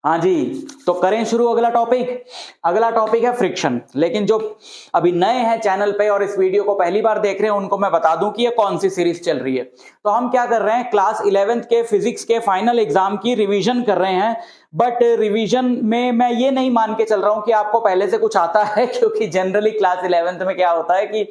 हाँ जी, तो करें शुरू अगला टॉपिक है फ्रिक्शन। लेकिन जो अभी नए हैं चैनल पे और इस वीडियो को पहली बार देख रहे हैं उनको मैं बता दूं कि ये कौन सी सीरीज चल रही है। तो हम क्या कर रहे हैं, क्लास 11th के फिजिक्स के फाइनल एग्जाम की रिवीजन कर रहे हैं। बट रिवीजन में मैं ये नहीं मान के चल रहा हूं कि आपको पहले से कुछ आता है, क्योंकि जनरली क्लास 11th में क्या होता है कि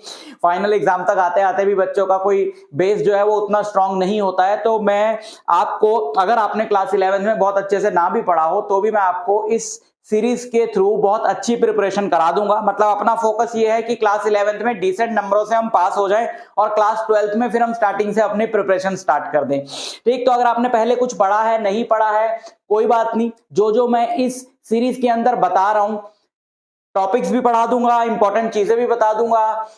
फाइनल एग्जाम तक आते आते भी बच्चों का कोई बेस जो है वो उतना स्ट्रांग नहीं होता है। तो मैं आपको, अगर आपने क्लास 11th में बहुत अच्छे से ना भी पढ़ा हो तो भी मैं आपको इस सीरीज के थ्रू बहुत अच्छी प्रिपरेशन करा दूंगा। मतलब अपना फोकस ये है कि क्लास 11th में डिसेंट नंबरों से हम पास हो जाएं और क्लास 12th में फिर हम स्टार्टिंग से अपनी प्रिपरेशन स्टार्ट कर दें। ठीक, तो अगर आपने पहले कुछ पढ़ा है, नहीं पढ़ा है, कोई बात नहीं, जो मैं इस सीरीज के अंदर बता रहा हूं, टॉपिक्स भी पढ़ा दूंगा, इंपॉर्टेंट चीजें भी बता दूंगा,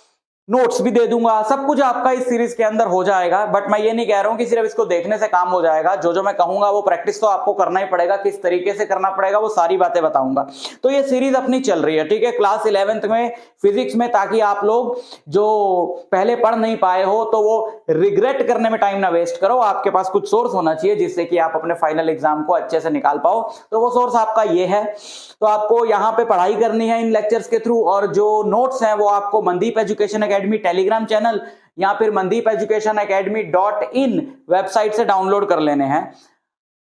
नोट्स भी दे दूंगा, सब कुछ आपका इस सीरीज के अंदर हो जाएगा। बट मैं ये नहीं कह रहा हूं कि सिर्फ इसको देखने से काम हो जाएगा। जो मैं कहूंगा वो प्रैक्टिस तो आपको करना ही पड़ेगा, किस तरीके से करना पड़ेगा वो सारी बातें बताऊंगा। तो ये सीरीज अपनी चल रही है, ठीक है, क्लास 11th में फिजिक्स में, ताकि आप लोग जो पहले पढ़ नहीं पाए हो तो वो रिग्रेट करने में टाइम ना वेस्ट करो। आपके पास कुछ सोर्स होना चाहिए जिससे कि आप अपने फाइनल एग्जाम को अच्छे से निकाल पाओ। तो वो सोर्स आपका ये है। तो आपको यहाँ पे पढ़ाई करनी है इन लेक्चर्स के थ्रू, और जो नोट्स हैं वो आपको Mandeep Education academy Telegram channel या फिर Mandeep Education Academy .in website से डाउनलोड कर लेने हैं।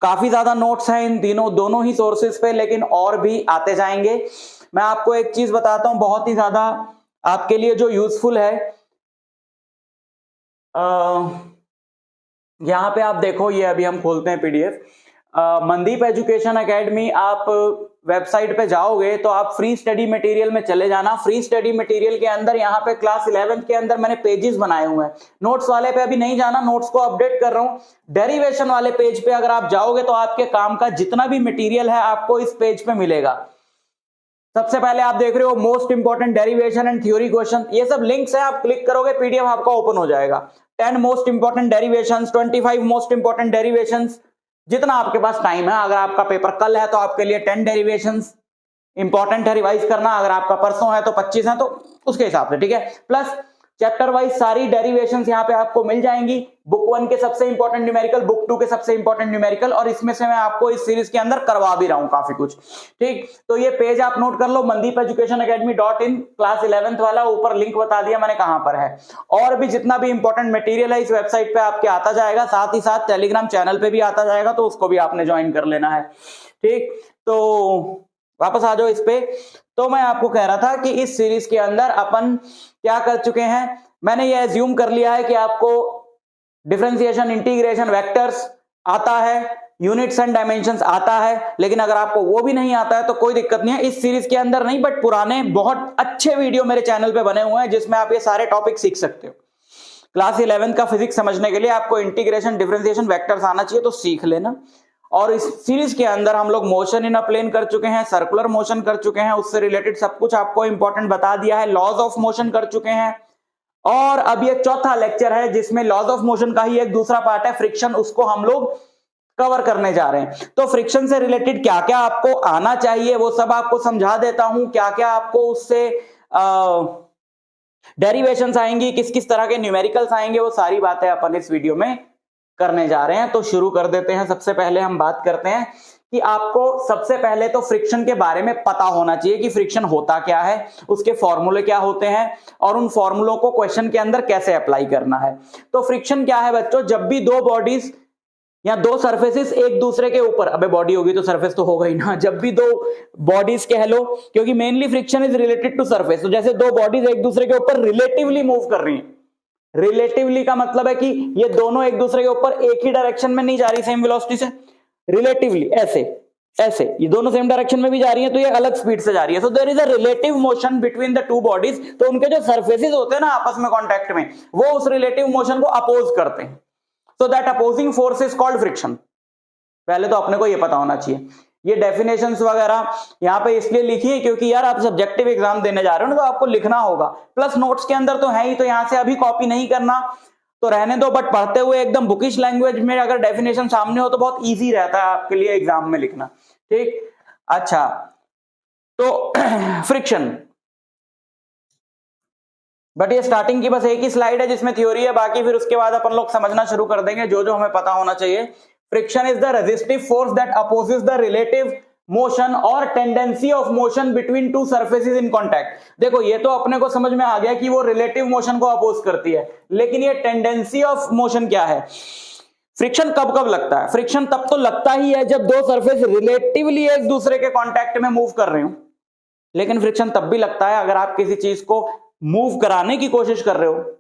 काफी ज्यादा नोट्स हैं इन दोनों ही सोर्सेज पे, लेकिन और भी आते जाएंगे। मैं आपको एक चीज बताता हूं बहुत ही ज्यादा आपके लिए जो यूजफुल है। यहां पे आप देखो, ये अभी हम खोलते हैं पीडीएफ। मनदीप एजुकेशन एकेडमी, आप वेबसाइट पे जाओगे तो आप फ्री स्टडी मटेरियल में चले जाना। फ्री स्टडी मटेरियल के अंदर यहाँ पे क्लास 11th के अंदर मैंने पेजेस बनाए हुए हैं। नोट्स वाले पे अभी नहीं जाना, नोट्स को अपडेट कर रहा हूं। डेरिवेशन वाले पेज पे अगर आप जाओगे तो आपके काम का जितना भी मटेरियल है आपको इस पेज पे मिलेगा। सबसे पहले आप देख रहे हो most important derivation and theory question, ये सब लिंक्स है, आप क्लिक करोगे पीडीएफ आपका ओपन हो जाएगा। 10 most important derivations, 25 most important derivations, जितना आपके पास टाइम है। अगर आपका पेपर कल है तो आपके लिए 10 डेरिवेशंस इंपॉर्टेंट है, रिवाइज करना। अगर आपका परसों है तो 25 है, तो उसके हिसाब से, ठीक है। प्लस चैप्टर वाइज सारी डेरिवेशंस यहाँ पे आपको मिल जाएंगी। बुक 1 के सबसे इंपॉर्टेंट न्यूमेरिकल, बुक 2 के सबसे इंपॉर्टेंट न्यूमेरिकल, और इसमें से मैं आपको इस सीरीज के अंदर करवा भी रहा हूं काफी कुछ। ठीक, तो ये पेज आप नोट कर लो, Mandeep Education Academy .in, class 11th वाला, ऊपर लिंक बता दिया मैंने कहां पर है। और भी जितना भी इंपॉर्टेंट मटेरियल है इस वेबसाइट पे आपके आता जाएगा, साथ ही साथ टेलीग्राम चैनल पे भी आता जाएगा, तो उसको भी आपने ज्वाइन कर लेना है। ठीक, तो वापस आ जाओ इस पे। तो मैं आपको कह रहा था कि इस सीरीज के अंदर अपन क्या कर चुके हैं, मैंने ये एज्यूम कर लिया है कि आपको डिफरेंशिएशन, इंटीग्रेशन, वेक्टर्स आता है, यूनिट्स एंड डायमेंशंस आता है। लेकिन अगर आपको वो भी नहीं आता है तो कोई दिक्कत नहीं है, इस सीरीज के अंदर नहीं, बट पुराने बहुत अच्छे वीडियो मेरे चैनल पे बने हुए हैं जिसमें आप ये सारे टॉपिक सीख सकते हो। क्लास 11th का फिजिक्स समझने के लिए आपको इंटीग्रेशन, डिफरेंशिएशन, वेक्टर्स आना चाहिए, तो सीख लेना। और इस सीरीज के अंदर हम लोग मोशन इन अ प्लेन कर चुके हैं, सर्कुलर मोशन कर चुके हैं, उससे रिलेटेड सब कुछ आपको इंपॉर्टेंट बता दिया है, लॉज ऑफ मोशन कर चुके हैं। और अब ये चौथा लेक्चर है जिसमें लॉज ऑफ मोशन का ही एक दूसरा पार्ट है, फ्रिक्शन, उसको हम लोग कवर करने जा रहे हैं। तो फ्रिक्शन से रिलेटेड क्या क्या आपको आना चाहिए वो सब आपको समझा देता हूं, क्या क्या आपको उससे डेरिवेशंस आएंगी, किस किस तरह के न्यूमेरिकल्स आएंगे, वो सारी बातें अपन इस वीडियो में करने जा रहे हैं। तो शुरू कर देते हैं। सबसे पहले हम बात करते हैं कि आपको सबसे पहले तो फ्रिक्शन के बारे में पता होना चाहिए कि फ्रिक्शन होता क्या है, उसके फॉर्मूले क्या होते हैं, और उन फॉर्मूलों को क्वेश्चन के अंदर कैसे अप्लाई करना है। तो फ्रिक्शन क्या है बच्चों, जब भी दो बॉडीज या दो सरफेसेस एक दूसरे के ऊपर, अबे बॉडी होगी तो सरफेस तो होगा ही ना, जब भी दो बॉडीज कह लो, क्योंकि mainly friction is related to surface, तो जैसे दो बॉडीज एक दूसरे के ऊपर रिलेटिवली मूव कर रही हैं। रिलेटिवली का मतलब है कि ये दोनों एक दूसरे के ऊपर एक ही डायरेक्शन में नहीं जा रही सेम वेलोसिटी से, रिलेटिवली ऐसे ऐसे ये दोनों सेम डायरेक्शन में भी जा रही है, तो ये अलग स्पीड से जा रही है। So there is a relative motion between the two bodies. तो उनके जो सरफेसेस होते हैं ना आपस में कांटेक्ट में, वो उस रिलेटिव मोशन को अपोज करते हैं। So that opposing force is called friction. पहले तो अपने को ये पता होना चाहिए। ये डेफिनेशंस वगैरह यहाँ पे इसलिए लिखी है क्योंकि यार आप सब्जेक्टिव एग्जाम देने जा रहे हो ना, तो आपको लिखना होगा, प्लस नोट्स के अंदर तो है ही, तो यहां से अभी कॉपी नहीं करना तो रहने दो, बट पढ़ते हुए एकदम बुकिश लैंग्वेज में अगर डेफिनेशन सामने हो तो बहुत इजी रहता है आपके लिए एग्जाम में लिखना। ठीक, अच्छा, तो फ्रिक्शन, बट ये स्टार्टिंग की बस एक ही स्लाइड है जिसमें थ्योरी है, बाकी फिर उसके बाद अपन लोग समझना शुरू कर देंगे जो जो हमें पता होना चाहिए। Friction is the resistive force that opposes the relative motion और tendency of motion between two surfaces in contact. देखो ये तो अपने को समझ में आ गया कि वो रिलेटिव मोशन को अपोज करती है, लेकिन ये टेंडेंसी ऑफ मोशन क्या है? फ्रिक्शन कब कब लगता है? फ्रिक्शन तब तो लगता ही है जब दो सरफेस रिलेटिवली एक दूसरे के कांटेक्ट में मूव कर रहे हो, लेकिन फ्रिक्शन तब भी लगता है अगर आप किसी चीज को मूव कराने की कोशिश कर रहे हो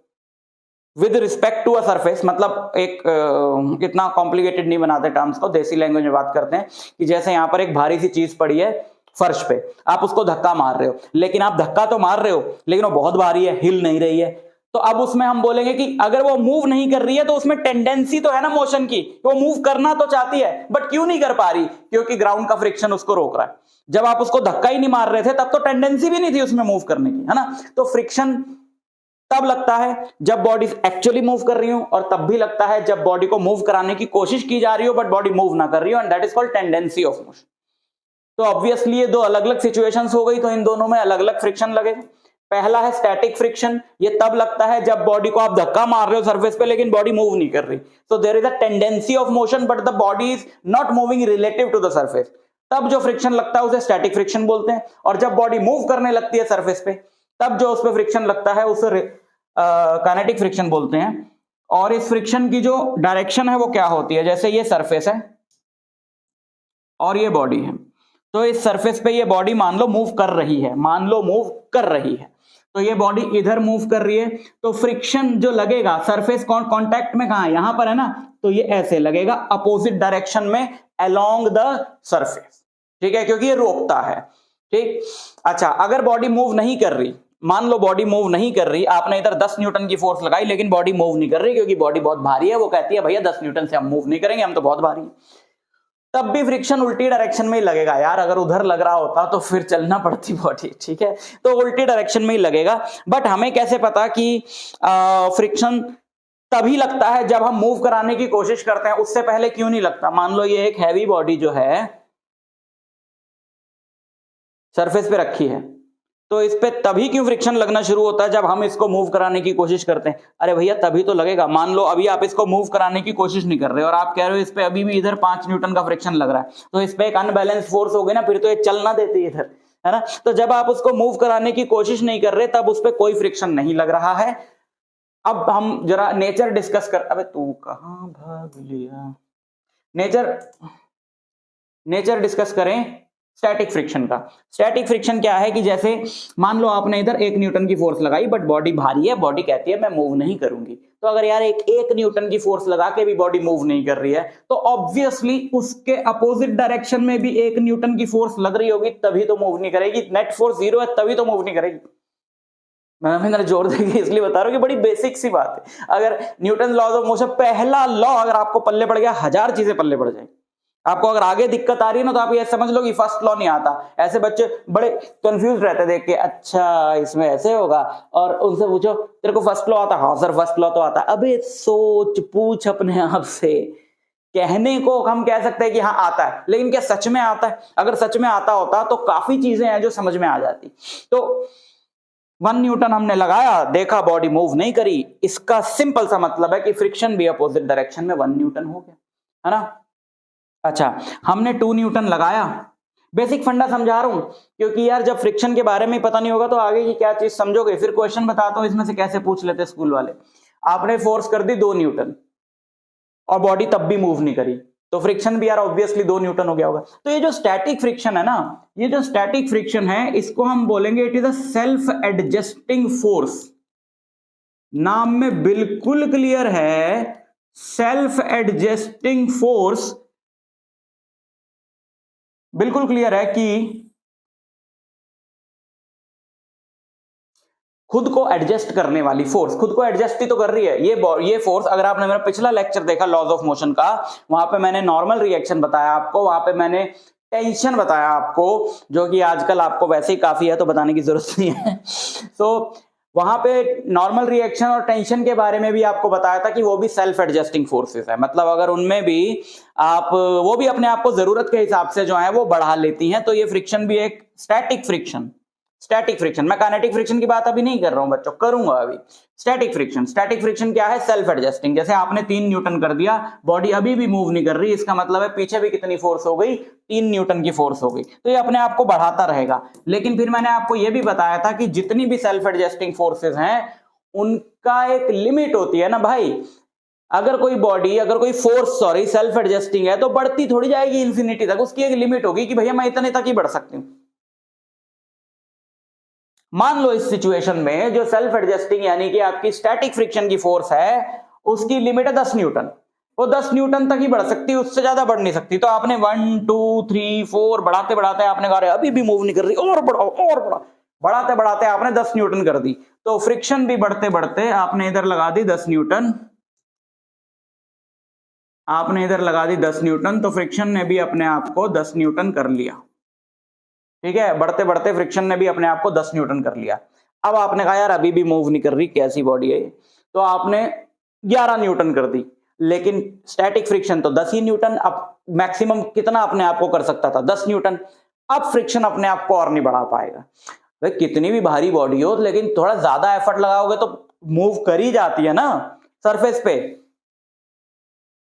with respect to a surface. मतलब एक इतना कॉम्प्लिकेटेड नहीं बनाते टर्म्स को, देसी लैंग्वेज में बात करते हैं कि जैसे यहां पर एक भारी सी चीज पड़ी है फर्श पे, आप उसको धक्का मार रहे हो, लेकिन आप धक्का तो मार रहे हो लेकिन वो बहुत भारी है, हिल नहीं रही है। तो अब उसमें हम बोलेंगे कि अगर वो मूव नहीं कर रही है तो उसमें टेंडेंसी तो है ना मोशन की, वो मूव करना तो चाहती है बट क्यों नहीं कर पा रही? क्योंकि ग्राउंड का फ्रिक्शन उसको रोक रहा है। जब आप उसको धक्का ही नहीं मार रहे थे तब तो टेंडेंसी भी नहीं थी उसमें मूव करने की, है ना? तो फ्रिक्शन तब लगता है जब बॉडी एक्चुअली मूव कर रही हो, और तब भी लगता है जब बॉडी को मूव कराने की कोशिश की जा रही हो बट बॉडी मूव ना कर रही हो, and that is called tendency of motion. तो ऑब्वियसली ये दो अलग अलग सिचुएशंस हो गई, तो इन दोनों में अलग अलग फ्रिक्शन लगेगा। पहला है स्टैटिक फ्रिक्शन, ये तब लगता है जब बॉडी को आप धक्का मार रहे हो सरफेस पे लेकिन बॉडी मूव नहीं कर रही, so there is a tendency of motion but the body is not moving relative to the surface. तब जो फ्रिक्शन लगता है उसे स्टैटिक फ्रिक्शन बोलते हैं। और जब बॉडी मूव करने लगती है सरफेस पे तब जो उस पर फ्रिक्शन लगता है उसे काइनेटिक फ्रिक्शन बोलते हैं। और इस फ्रिक्शन की जो डायरेक्शन है वो क्या होती है? जैसे ये सरफेस है और ये बॉडी है, तो इस सरफेस पे ये बॉडी मान लो मूव कर रही है, मान लो मूव कर रही है, तो ये बॉडी इधर मूव कर रही है, तो फ्रिक्शन जो लगेगा सरफेस कांटेक्ट में कहां है? यहां पर है ना, तो ये ऐसे लगेगा अपोजिट डायरेक्शन में अलोंग द सरफेस, ठीक है, क्योंकि ये रोकता है। ठीक, अच्छा अगर बॉडी मूव नहीं कर रही, मान लो बॉडी मूव नहीं कर रही, आपने इधर 10 न्यूटन की फोर्स लगाई लेकिन बॉडी मूव नहीं कर रही क्योंकि बॉडी बहुत भारी है, वो कहती है भैया 10 न्यूटन से हम मूव नहीं करेंगे, हम तो बहुत भारी हैं, तब भी फ्रिक्शन उल्टी डायरेक्शन में ही लगेगा। यार अगर उधर लग रहा होता तो फिर चलना पड़ती बॉडी, ठीक है, तो उल्टी डायरेक्शन में ही लगेगा। बट हमें कैसे पता कि फ्रिक्शन तभी लगता है जब हम मूव कराने की कोशिश करते हैं, उससे पहले क्यों नहीं लगता? मान लो ये एक हैवी बॉडी जो है सरफेस पे रखी है, तो इस पे तभी क्यों फ्रिक्शन लगना शुरू होता है? जब हम इसको मूव कराने की कोशिश करते हैं। अरे भैया तभी तो लगेगा। मान लो अभी आप इसको मूव कराने की कोशिश नहीं कर रहे और आप कह रहे हो इस पे अभी भी इधर 5 न्यूटन का फ्रिक्शन लग रहा है, तो इस पे एक अनबैलेंस फोर्स हो गई ना, फिर तो ये चल ना देती इधर, है ना? तो जब आप उसको मूव कराने की कोशिश नहीं कर रहे तब उस पर कोई फ्रिक्शन नहीं लग रहा है। अब हम जरा नेचर डिस्कस कर, अबे तू कहां भाग लिया? नेचर डिस्कस करें स्टैटिक फ्रिक्शन का। स्टैटिक फ्रिक्शन क्या है कि जैसे मान लो आपने इधर 1 न्यूटन की फोर्स लगाई बट बॉडी भारी है, बॉडी कहती है मैं मूव नहीं करूंगी, तो अगर यार एक न्यूटन की फोर्स लगा के भी बॉडी मूव नहीं कर रही है तो ऑब्वियसली उसके अपोजिट डायरेक्शन में भी 1 न्यूटन की फोर्स लग रही होगी, तभी तो मूव नहीं करेगी। नेट फोर्स 0 है तभी तो मूव नहीं करेगी। मैं जोर देके इसलिए बता रहा हूं कि बड़ी बेसिक सी बात है। अगर न्यूटन लॉज ऑफ मोशन पहला लॉ अगर आपको पल्ले पड़ गया, 1000 चीजें पल्ले पड़ जाएंगी। आपको अगर आगे दिक्कत आ रही है ना तो आप ये समझ लो कि फर्स्ट लॉ नहीं आता। ऐसे बच्चे बड़े कंफ्यूज रहते देख के, अच्छा इसमें ऐसे होगा, और उनसे पूछो तेरे को फर्स्ट लॉ आता? हाँ सर फर्स्ट लॉ तो आता। अबे सोच पूछ अपने आप से। कहने को हम कह सकते हैं कि हाँ आता है, लेकिन क्या सच में आता है? अगर सच में आता होता तो काफी चीजें हैं जो समझ में आ जाती। तो 1 न्यूटन हमने लगाया, देखा बॉडी मूव नहीं करी, इसका सिंपल सा मतलब है कि फ्रिक्शन भी अपोजिट डायरेक्शन में 1 न्यूटन हो गया, है ना? अच्छा हमने 2 न्यूटन लगाया, बेसिक फंडा समझा रहा हूं क्योंकि यार जब फ्रिक्शन के बारे में पता नहीं होगा तो आगे की क्या चीज समझोगे। फिर क्वेश्चन बताता हूं इसमें से कैसे पूछ लेते स्कूल वाले। आपने फोर्स कर दी 2 न्यूटन और बॉडी तब भी मूव नहीं करी, तो फ्रिक्शन भी यार ऑब्वियसली 2 न्यूटन हो गया होगा। तो ये जो स्टैटिक फ्रिक्शन है ना, ये जो स्टैटिक फ्रिक्शन है इसको हम बोलेंगे it is a self adjusting force. नाम में बिल्कुल क्लियर है, सेल्फ एडजस्टिंग फोर्स। बिल्कुल क्लियर है कि खुद को एडजस्ट करने वाली फोर्स, खुद को एडजस्ट ही तो कर रही है ये फोर्स। अगर आपने मेरा पिछला लेक्चर देखा लॉज ऑफ मोशन का, वहां पे मैंने नॉर्मल रिएक्शन बताया आपको, वहां पे मैंने टेंशन बताया आपको, जो कि आजकल आपको वैसे ही काफी है तो बताने की जरूरत नहीं है। तो वहां पे नॉर्मल रिएक्शन और टेंशन के बारे में भी आपको बताया था कि वो भी सेल्फ एडजस्टिंग फोर्सेस है। मतलब अगर उनमें भी आप वो भी अपने आप को जरूरत के हिसाब से जो है वो बढ़ा लेती हैं, तो ये फ्रिक्शन भी एक स्टैटिक फ्रिक्शन, स्टैटिक फ्रिक्शन, मैं काइनेटिक फ्रिक्शन की बात अभी नहीं कर रहा हूं बच्चों, करूंगा अभी। स्टैटिक फ्रिक्शन क्या है? Self adjusting. जैसे आपने 3 न्यूटन कर दिया, बॉडी अभी भी मूव नहीं कर रही, इसका मतलब है पीछे भी कितनी फोर्स हो गई? 3 न्यूटन की फोर्स हो गई। तो ये अपने आप को बढ़ाता रहेगा। लेकिन फिर मैंने आपको यह भी बताया था कि जितनी भी सेल्फ एडजस्टिंग फोर्सेस हैं उनका एक लिमिट होती है ना भाई। अगर कोई बॉडी, अगर कोई फोर्स सेल्फ एडजस्टिंग है तो बढ़ती थोड़ी जाएगी इंफिनिटी तक, उसकी एक लिमिट होगी कि भैया मैं इतने तक ही बढ़ सकती हूं। मान लो इस सिचुएशन में जो सेल्फ एडजस्टिंग यानी कि आपकी स्टैटिक फ्रिक्शन की फोर्स है उसकी लिमिट है 10 न्यूटन, वो 10 न्यूटन तक ही बढ़ सकती है, उससे ज्यादा बढ़ नहीं सकती। तो आपने 1 2 3 4 बढ़ाते बढ़ाते आपने कहा अभी भी मूव नहीं कर रही, और बढ़ाओ और बढ़ाओ, बढ़ाते बढ़ाते आपने 10 न्यूटन कर दी। तो फ्रिक्शन भी बढ़ते बढ़ते आपने इधर लगा दी 10 न्यूटन, आपने इधर लगा दी 10 न्यूटन, तो फ्रिक्शन ने भी अपने आप को 10 न्यूटन कर लिया। ठीक है, बढ़ते बढ़ते फ्रिक्शन ने भी अपने आप को 10 न्यूटन कर लिया। अब आपने कहा यार अभी भी मूव नहीं कर रही, कैसी बॉडी है, तो आपने 11 न्यूटन कर दी। लेकिन स्टैटिक फ्रिक्शन तो 10 ही न्यूटन, अब मैक्सिमम कितना अपने आप को कर सकता था? 10 न्यूटन। अब फ्रिक्शन अपने आप को और नहीं बढ़ा पाएगा। भाई कितनी भी भारी बॉडी हो लेकिन थोड़ा ज्यादा एफर्ट लगाओगे तो मूव कर ही जाती है ना सरफेस पे।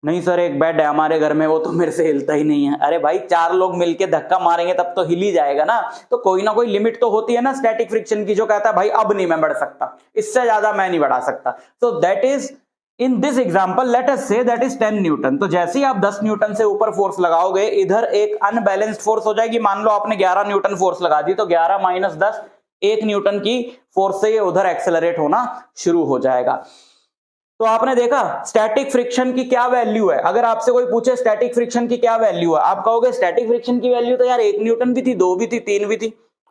नहीं सर एक बेड है हमारे घर में वो तो मेरे से हिलता ही नहीं है। अरे भाई 4 लोग मिलके धक्का मारेंगे तब तो हिल ही जाएगा ना। तो कोई ना कोई लिमिट तो होती है ना स्टैटिक फ्रिक्शन की, जो कहता है भाई अब नहीं मैं बढ़ सकता, इससे ज्यादा मैं नहीं बढ़ा सकता। तो that is in this example let us say that is 10 Newton. तो जैसे ही आप 10 न्यूटन से ऊपर फोर्स लगाओगे इधर एक अनबैलेंस्ड फोर्स हो जाएगी। मान लो आपने 11 न्यूटन फोर्स लगा दी, तो 11 माइनस 10 1 न्यूटन की फोर्स से ये उधर एक्सेलरेट होना शुरू हो जाएगा। तो आपने देखा स्टैटिक फ्रिक्शन की क्या वैल्यू है। अगर आपसे कोई पूछे स्टैटिक फ्रिक्शन की क्या वैल्यू है, आप कहोगे स्टैटिक फ्रिक्शन की वैल्यू तो यार 1 न्यूटन भी थी, 2 भी थी, 3 भी थी,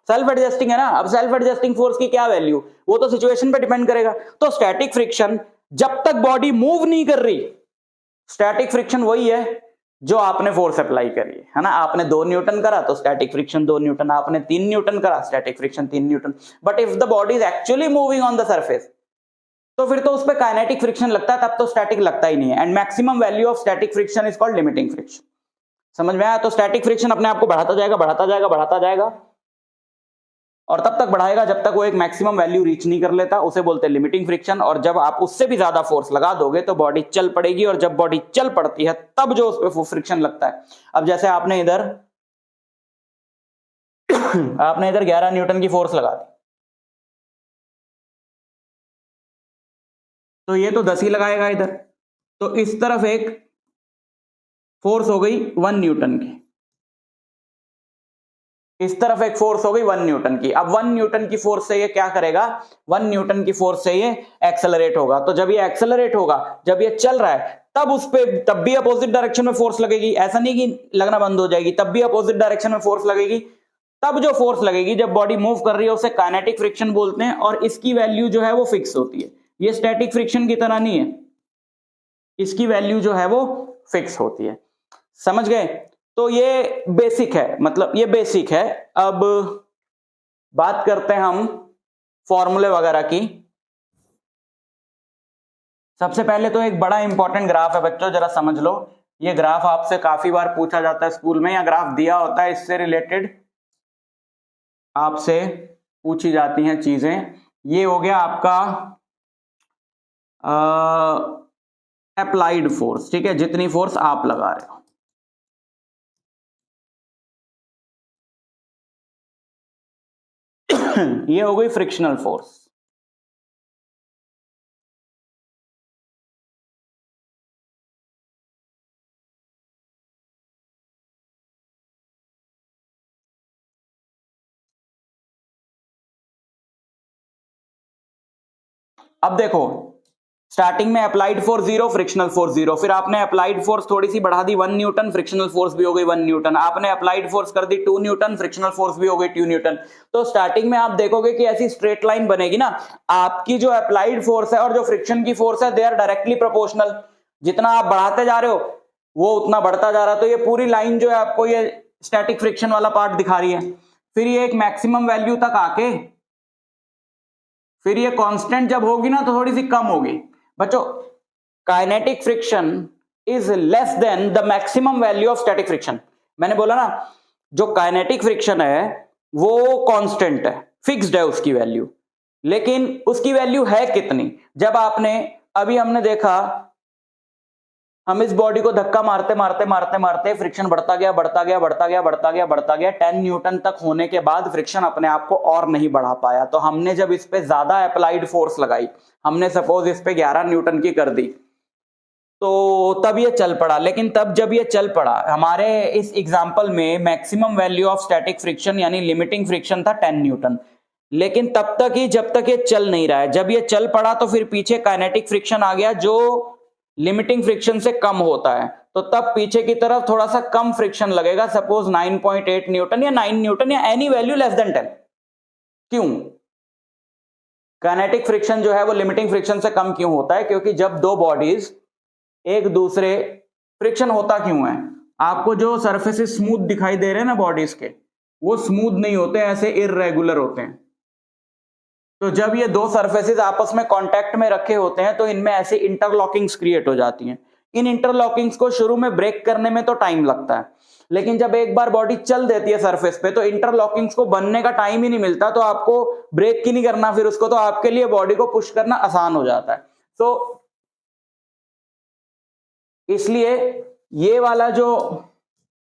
सेल्फ एडजस्टिंग है ना। अब सेल्फ एडजस्टिंग फोर्स की क्या वैल्यू, वो तो सिचुएशन पे डिपेंड करेगा। तो स्टैटिक फ्रिक्शन जब तक बॉडी मूव नहीं कर रही, स्टैटिक फ्रिक्शन वही है जो आपने फोर्स अप्लाई करी है ना। आपने 2 न्यूटन करा तो स्टैटिक फ्रिक्शन 2 न्यूटन, आपने 3 न्यूटन करा static friction 3 Newton. But if the body is actually moving on the surface तो फिर तो उस पर काइनेटिक फ्रिक्शन लगता है, तब तो स्टैटिक लगता ही नहीं है। And maximum value of static friction is called limiting friction. समझ में आया? तो स्टैटिक फ्रिक्शन अपने आप को बढ़ाता जाएगा बढ़ाता जाएगा बढ़ाता जाएगा, और तब तक बढ़ाएगा जब तक वो एक मैक्सिमम वैल्यू रीच नहीं कर लेता, उसे बोलते हैं लिमिटिंग फ्रिक्शन। और जब आप उससे भी ज्यादा फोर्स लगा दोगे तो बॉडी चल पड़ेगी, और जब बॉडी चल पड़ती है तब जो उस पर फ्रिक्शन लगता है। अब जैसे आपने इधर 11 न्यूटन की फोर्स लगा दी, तो ये तो 10 ही लगाएगा इधर, तो इस तरफ एक फोर्स हो गई 1 न्यूटन की, इस तरफ एक फोर्स हो गई 1 न्यूटन की। अब 1 न्यूटन की फोर्स से ये क्या करेगा? 1 न्यूटन की फोर्स से ये एक्सेलरेट होगा। तो जब ये एक्सेलरेट होगा, जब ये चल रहा है, तब उस पे तब भी अपोजिट डायरेक्शन में फोर्स लगेगी। ऐसा नहीं कि लगना बंद हो जाएगी, तब भी अपोजिट डायरेक्शन में फोर्स लगेगी। तब जो फोर्स लगेगी जब बॉडी मूव कर रही है उसे काइनेटिक फ्रिक्शन बोलते हैं, और इसकी वैल्यू जो है वो फिक्स होती है। ये स्टैटिक फ्रिक्शन की तरह नहीं है, इसकी वैल्यू जो है वो फिक्स होती है। समझ गए? तो ये बेसिक है, मतलब ये बेसिक है। अब बात करते हैं हम फॉर्मूले वगैरह की। सबसे पहले तो एक बड़ा इंपॉर्टेंट ग्राफ है बच्चों, जरा समझ लो। ये ग्राफ आपसे काफी बार पूछा जाता है स्कूल में, या ग्राफ दिया होता है, इससे रिलेटेड आपसे पूछी जाती हैं चीजें। ये हो गया आपका अप्लाइड फोर्स, ठीक है, जितनी फोर्स आप लगा रहे हो। ये हो गई फ्रिक्शनल फोर्स। अब देखो स्टार्टिंग में अप्लाइड फोर्स 0, फ्रिक्शनल फोर्स 0, फिर आपने अप्लाइड फोर्स थोड़ी सी बढ़ा दी 1 न्यूटन, फ्रिक्शनल फोर्स भी हो गई 1 न्यूटन, आपने अप्लाइड फोर्स कर दी 2 न्यूटन, फ्रिक्शनल फोर्स भी हो गई 2 न्यूटन। तो स्टार्टिंग में आप देखोगे कि ऐसी स्ट्रेट लाइन बनेगी ना, आपकी जो अप्लाइड फोर्स है और जो फ्रिक्शन की फोर्स है दे आर डायरेक्टली प्रोपोर्शनल। जितना आप बढ़ाते जा रहे हो वो उतना बढ़ता जा रहा है। तो ये पूरी लाइन जो है आपको ये स्टैटिक फ्रिक्शन वाला पार्ट दिखा रही है। फिर ये एक मैक्सिमम वैल्यू तक आके फिर ये कांस्टेंट जब होगी ना तो थोड़ी सी कम होगी। बच्चों kinetic friction is less then the maximum value of static friction. मैंने बोला ना जो काइनेटिक फ्रिक्शन है वो कांस्टेंट है, फिक्स्ड है उसकी वैल्यू, लेकिन उसकी वैल्यू है कितनी? जब आपने अभी हमने देखा, हम इस बॉडी को धक्का मारते मारते मारते मारते फ्रिक्शन बढ़ता गया बढ़ता गया बढ़ता गया बढ़ता गया बढ़ता गया, 10 न्यूटन तक होने के बाद फ्रिक्शन अपने आप को और नहीं बढ़ा पाया। तो हमने जब इस पे ज्यादा अप्लाइड फोर्स लगाई, हमने सपोज इस पे 11 न्यूटन की कर दी, तो तब ये चल पड़ा। लेकिन तब जब ये चल पड़ा, हमारे इस एग्जांपल में maximum value of static friction यानी लिमिटिंग फ्रिक्शन था 10 न्यूटन, लेकिन तब तक ही जब तक ये चल नहीं रहा है। जब ये चल पड़ा तो फिर पीछे काइनेटिक फ्रिक्शन आ गया जो लिमिटिंग फ्रिक्शन से कम होता है, तो तब पीछे की तरफ थोड़ा सा कम फ्रिक्शन लगेगा, सपोज 9.8 न्यूटन या 9 न्यूटन या एनी वैल्यू लेस देन 10। क्यों? काइनेटिक फ्रिक्शन जो है वो लिमिटिंग फ्रिक्शन से कम क्यों होता है? क्योंकि जब दो बॉडीज एक दूसरे, फ्रिक्शन होता क्यों है? आपको जो सरफेसेस स्मूथ दिखाई दे रहे हैं ना बॉडीज के, वो स्मूथ नहीं होते, ऐसे इररेगुलर होते हैं। तो जब ये दो सरफेसेस आपस में कांटेक्ट में रखे होते हैं तो इनमें ऐसे इंटरलॉकिंग्स क्रिएट हो जाती हैं। इन इंटरलॉकिंग्स को शुरू में ब्रेक करने में तो टाइम लगता है, लेकिन जब एक बार बॉडी चल देती है सरफेस पे तो इंटरलॉकिंग्स को बनने का टाइम ही नहीं मिलता, तो आपको ब्रेक ही नहीं करना फिर उसको, तो आपके लिए बॉडी को पुश करना आसान हो जाता है। तो इसलिए ये वाला जो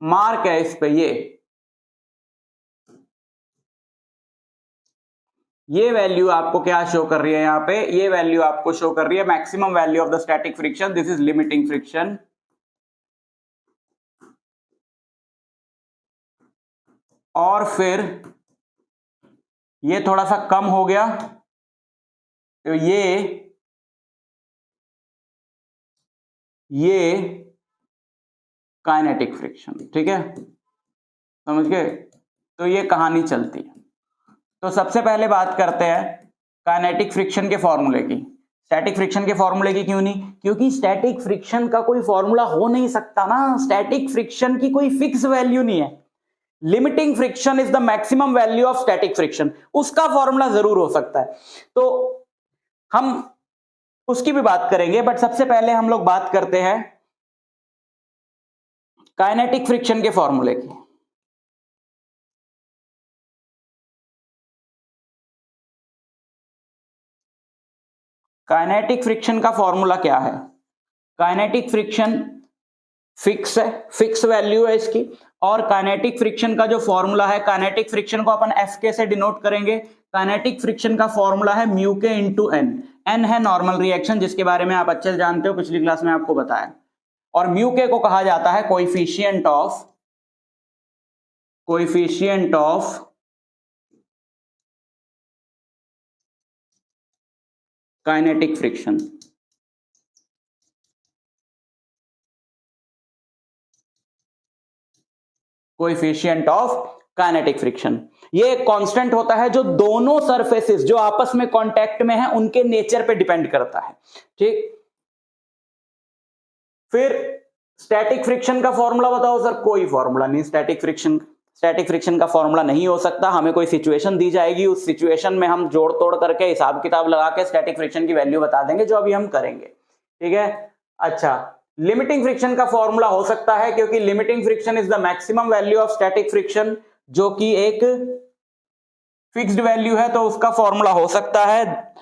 मार्क है इस पे, ये वैल्यू आपको क्या शो कर रही है? यहां पे ये वैल्यू आपको शो कर रही है maximum value of the static friction, this is limiting friction. और फिर ये थोड़ा सा कम हो गया तो ये काइनेटिक फ्रिक्शन। ठीक है, समझ गए? तो ये कहानी चलती है। तो सबसे पहले बात करते हैं काइनेटिक फ्रिक्शन के फॉर्मूले की। स्टैटिक फ्रिक्शन के फॉर्मूले की क्यों नहीं? क्योंकि स्टैटिक फ्रिक्शन का कोई फॉर्मूला हो नहीं सकता ना, स्टैटिक फ्रिक्शन की कोई फिक्स वैल्यू नहीं है। Limiting friction is the maximum value of static friction, उसका फॉर्मूला जरूर हो सकता है, तो हम उसकी भी बात करेंगे। बट सबसे पहले हम लोग बात करते हैं काइनेटिक फ्रिक्शन के फॉर्मूले की। काइनेटिक फ्रिक्शन का फॉर्मूला क्या है? काइनेटिक फ्रिक्शन फिक्स है, फिक्स वैल्यू है इसकी। और काइनेटिक फ्रिक्शन का जो फॉर्मूला है, काइनेटिक फ्रिक्शन को अपन एफ के से डिनोट करेंगे। काइनेटिक फ्रिक्शन का फॉर्मूला है म्यू के इंटू एन। एन है नॉर्मल रिएक्शन, जिसके बारे में आप अच्छे से जानते हो, पिछली क्लास में आपको बताया। और म्यू के को कहा जाता है coefficient of kinetic friction. Coefficient of kinetic friction, ये एक कांस्टेंट होता है जो दोनों सरफेसेस जो आपस में कांटेक्ट में हैं उनके नेचर पे डिपेंड करता है। ठीक, फिर स्टैटिक फ्रिक्शन का फॉर्मूला बताओ सर। कोई फॉर्मूला नहीं स्टैटिक फ्रिक्शन का फॉर्मूला नहीं हो सकता। हमें कोई सिचुएशन दी जाएगी, उस सिचुएशन में हम जोड़ तोड़ करके हिसाब किताब लगा के स्टैटिक फ्रिक्शन की वैल्यू बता देंगे, जो अभी हम करेंगे। ठीक है, अच्छा, लिमिटिंग फ्रिक्शन का फॉर्मूला हो सकता है, क्योंकि limiting friction is the maximum value of static friction, जो कि एक फिक्स्ड वैल्यू है, तो उसका फॉर्मूला हो सकता है।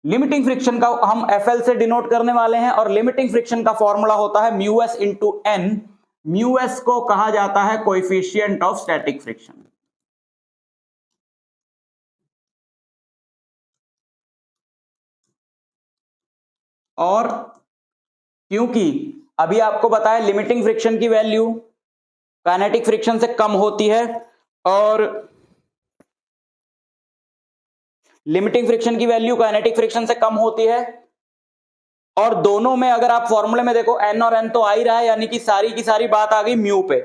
लिमिटिंग फ्रिक्शन का हम एफएल से डिनोट करने वाले हैं, और लिमिटिंग फ्रिक्शन का फॉर्मूला होता है mu s into N. Mu s को कहा जाता है कोएफिशिएंट ऑफ स्टैटिक फ्रिक्शन। और क्योंकि अभी आपको बताया लिमिटिंग फ्रिक्शन की वैल्यू काइनेटिक फ्रिक्शन से कम होती है, और लिमिटिंग फ्रिक्शन की वैल्यू काइनेटिक फ्रिक्शन से कम होती है, और दोनों में अगर आप फॉर्मूले में देखो एन और एन तो आ ही रहा है, यानी कि सारी की सारी बात आ गई म्यू पे,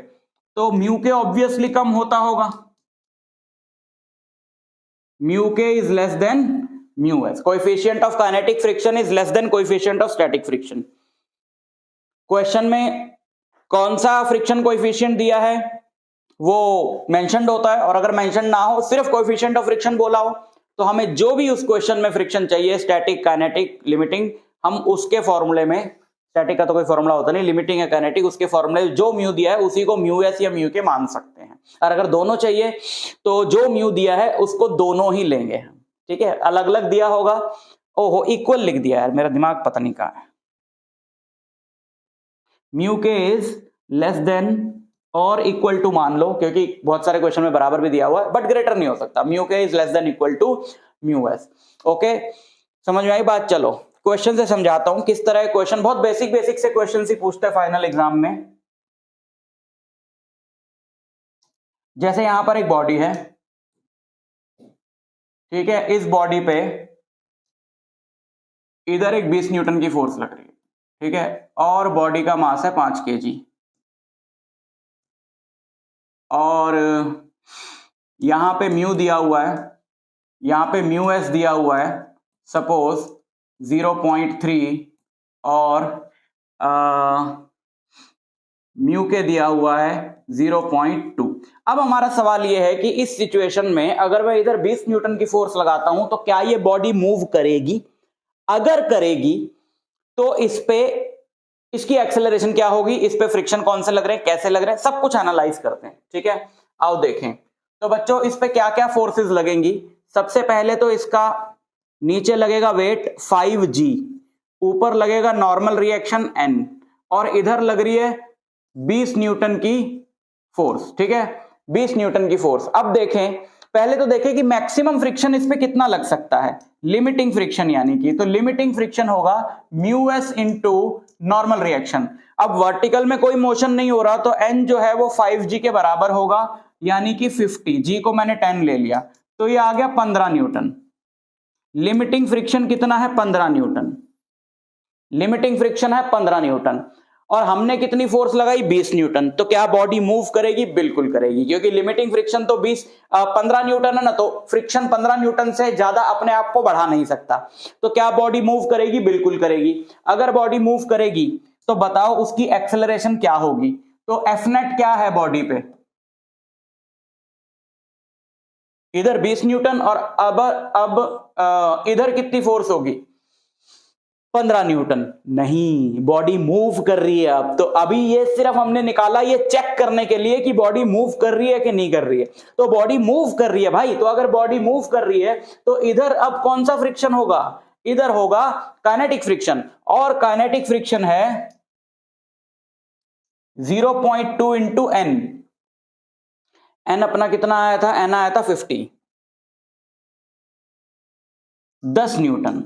तो म्यू के ऑब्वियसली कम होता होगा। Mu k is less then mu S. Coefficient of kinetic friction is less then coefficient of static friction. Question में कौन सा फ्रिक्शन कोएफिशिएंट दिया है वो मेंशन्ड होता है, और अगर मेंशन ना हो, सिर्फ कोएफिशिएंट ऑफ फ्रिक्शन बोला हो, तो हमें जो भी उस क्वेश्चन में फ्रिक्शन चाहिए, स्टैटिक, काइनेटिक, लिमिटिंग, हम उसके फॉर्मूले में स्टैटिक का तो कोई फॉर्मूला होता नहीं, लिमिटिंग या काइनेटिक, उसके फॉर्मूले जो म्यू दिया है उसी को म्यू एस या म्यू के मान सकते हैं। और अगर दोनों चाहिए तो जो म्यू दिया है उसको दोनों ही लेंगे हम, ठीक है। अलग अलग दिया होगा, ओहो इक्वल लिख दिया यार, मेरा दिमाग पता नहीं कहां है। Mu k is less then और इक्वल टू मान लो, क्योंकि बहुत सारे क्वेश्चन में बराबर भी दिया हुआ है, बट ग्रेटर नहीं हो सकता। Mu k is less than equal to mu s. Okay, समझ में आई बात। चलो क्वेश्चन से समझाता हूं किस तरह क्वेश्चन, बहुत बेसिक बेसिक से क्वेश्चन ही पूछते हैं फाइनल एग्जाम में। जैसे यहां पर एक बॉडी है, ठीक है, इस बॉडी पे इधर एक 20 न्यूटन की फोर्स लग रही है, ठीक है, और बॉडी का मास है 5 kg, और यहां पे म्यू दिया हुआ है, यहां पे म्यू एस दिया हुआ है सपोज 0.3 और म्यू के दिया हुआ है 0.2। अब हमारा सवाल यह है कि इस सिचुएशन में अगर मैं इधर 20 न्यूटन की फोर्स लगाता हूं तो क्या ये बॉडी मूव करेगी? अगर करेगी तो इस पे इसकी एक्सेलरेशन क्या होगी, इस पे फ्रिक्शन कौन से लग रहे हैं, कैसे लग रहे हैं, सब कुछ एनालाइज करते हैं, ठीक है। आओ देखें। तो बच्चों इस पे क्या क्या फोर्सेस लगेंगी। सबसे पहले तो इसका नीचे लगेगा वेट 5g, ऊपर लगेगा नॉर्मल रिएक्शन n, और इधर लग रही है 20 न्यूटन की फोर्स, ठीक है, 20 न्यूटन की फोर्स। अब देखें, पहले तो देखें कि मैक्सिमम फ्रिक्शन इस पे कितना लग सकता है, लिमिटिंग फ्रिक्शन यानी कि, तो लिमिटिंग फ्रिक्शन होगा mu s into normal reaction. अब वर्टिकल में कोई मोशन नहीं हो रहा तो n जो है वो 5g के बराबर होगा, यानी कि 50, g को मैंने 10 ले लिया तो ये आ गया 15 न्यूटन। लिमिटिंग फ्रिक्शन कितना है, 15 न्यूटन। लिमिटिंग फ्रिक्शन है 15 न्यूटन, और हमने कितनी फोर्स लगाई, 20 न्यूटन। तो क्या बॉडी मूव करेगी? बिल्कुल करेगी, क्योंकि लिमिटिंग फ्रिक्शन तो 15 न्यूटन है ना, तो फ्रिक्शन 15 न्यूटन से ज्यादा अपने आप को बढ़ा नहीं सकता। तो क्या बॉडी मूव करेगी? बिल्कुल करेगी। अगर बॉडी मूव करेगी तो बताओ उसकी एक्सेलरेशन क्या होगी। तो एफ नेट क्या है बॉडी पे, इधर 20 न्यूटन, और अब इधर कितनी फोर्स होगी, 15 न्यूटन। नहीं, बॉडी मूव कर रही है। अब तो अभी ये सिर्फ हमने निकाला ये चेक करने के लिए कि बॉडी मूव कर रही है कि नहीं कर रही है। तो बॉडी मूव कर रही है भाई, तो अगर बॉडी मूव कर रही है तो इधर अब कौन सा फ्रिक्शन होगा, इधर होगा काइनेटिक फ्रिक्शन, और काइनेटिक फ्रिक्शन है 0.2 इंटू एन। एन अपना कितना आया था, एन आया था 50, 10 न्यूटन।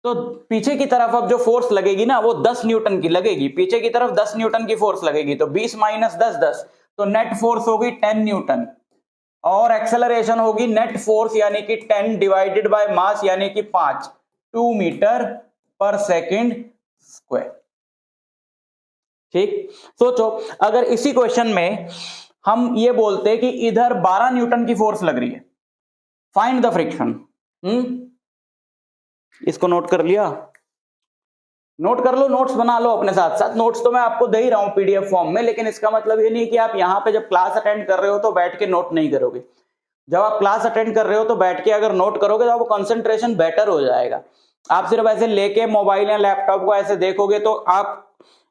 तो पीछे की तरफ अब जो फोर्स लगेगी ना वो 10 न्यूटन की लगेगी, पीछे की तरफ 10 न्यूटन की फोर्स लगेगी, तो 20 माइनस 10 10, तो नेट फोर्स होगी 10 न्यूटन, और एक्सेलरेशन होगी नेट फोर्स यानी कि 10 डिवाइडेड बाय मास यानी कि 5, 2 मीटर पर सेकंड स्क्वायर। ठीक, सोचो अगर इसी क्वेश्चन में हम ये बोलते कि इधर 12 न्यूटन की फोर्स लग रही है, फाइंड द फ्रिक्शन। इसको नोट कर लिया, नोट कर लो, नोट्स बना लो अपने साथ साथ। नोट्स तो मैं आपको दे ही रहा हूं पीडीएफ फॉर्म में, लेकिन इसका मतलब ये नहीं कि आप यहां पे जब क्लास अटेंड कर रहे हो तो बैठ के नोट नहीं करोगे। जब आप क्लास अटेंड कर रहे हो तो बैठ के अगर नोट करोगे तो आपको कंसंट्रेशन बेटर हो जाएगा। आप सिर्फ ऐसे लेके मोबाइल या लैपटॉप को ऐसे देखोगे तो आप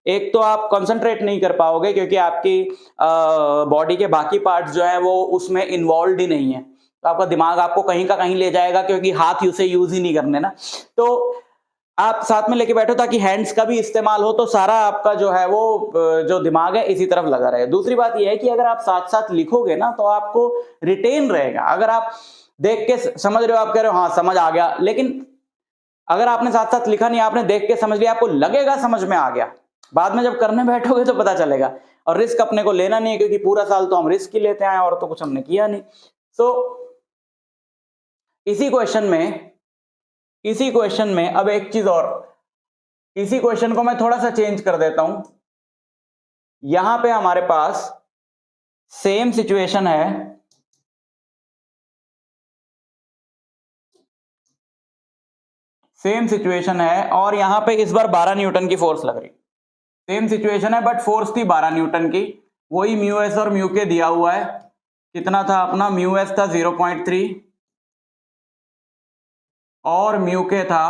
एक तो आप कंसंट्रेट नहीं कर पाओगे, क्योंकि आपकी बॉडी के बाकी पार्ट्स जो है वो उसमें इन्वॉल्व ही नहीं है, तो आपका दिमाग आपको कहीं का कहीं ले जाएगा, क्योंकि हाथ उसे यूज ही नहीं करने ना। तो आप साथ में लेके बैठो ताकि हैंड्स का भी इस्तेमाल हो, तो सारा आपका जो है वो जो दिमाग है इसी तरफ लगा रहे। दूसरी बात यह है कि अगर आप साथ साथ लिखोगे ना तो आपको रिटेन रहेगा। अगर आप देख के समझ रहे हो, आप कह रहे हो हाँ समझ आ गया, लेकिन अगर आपने साथ साथ लिखा नहीं, आपने देख के समझ लिया, आपको लगेगा समझ में आ गया, बाद में जब करने बैठोगे तो पता चलेगा। और रिस्क अपने को लेना नहीं है, क्योंकि पूरा साल तो हम रिस्क ही लेते आए और तो कुछ हमने किया नहीं। सो इसी क्वेश्चन में अब एक चीज और, इसी क्वेश्चन को मैं थोड़ा सा चेंज कर देता हूं। यहां पे हमारे पास सेम सिचुएशन है, और यहां पे इस बार 12 न्यूटन की फोर्स लग रही। सेम सिचुएशन है बट फोर्स थी 12 न्यूटन की, वही म्यू एस और म्यू के दिया हुआ है। कितना था अपना, म्यू एस था 0.3 और म्यू के था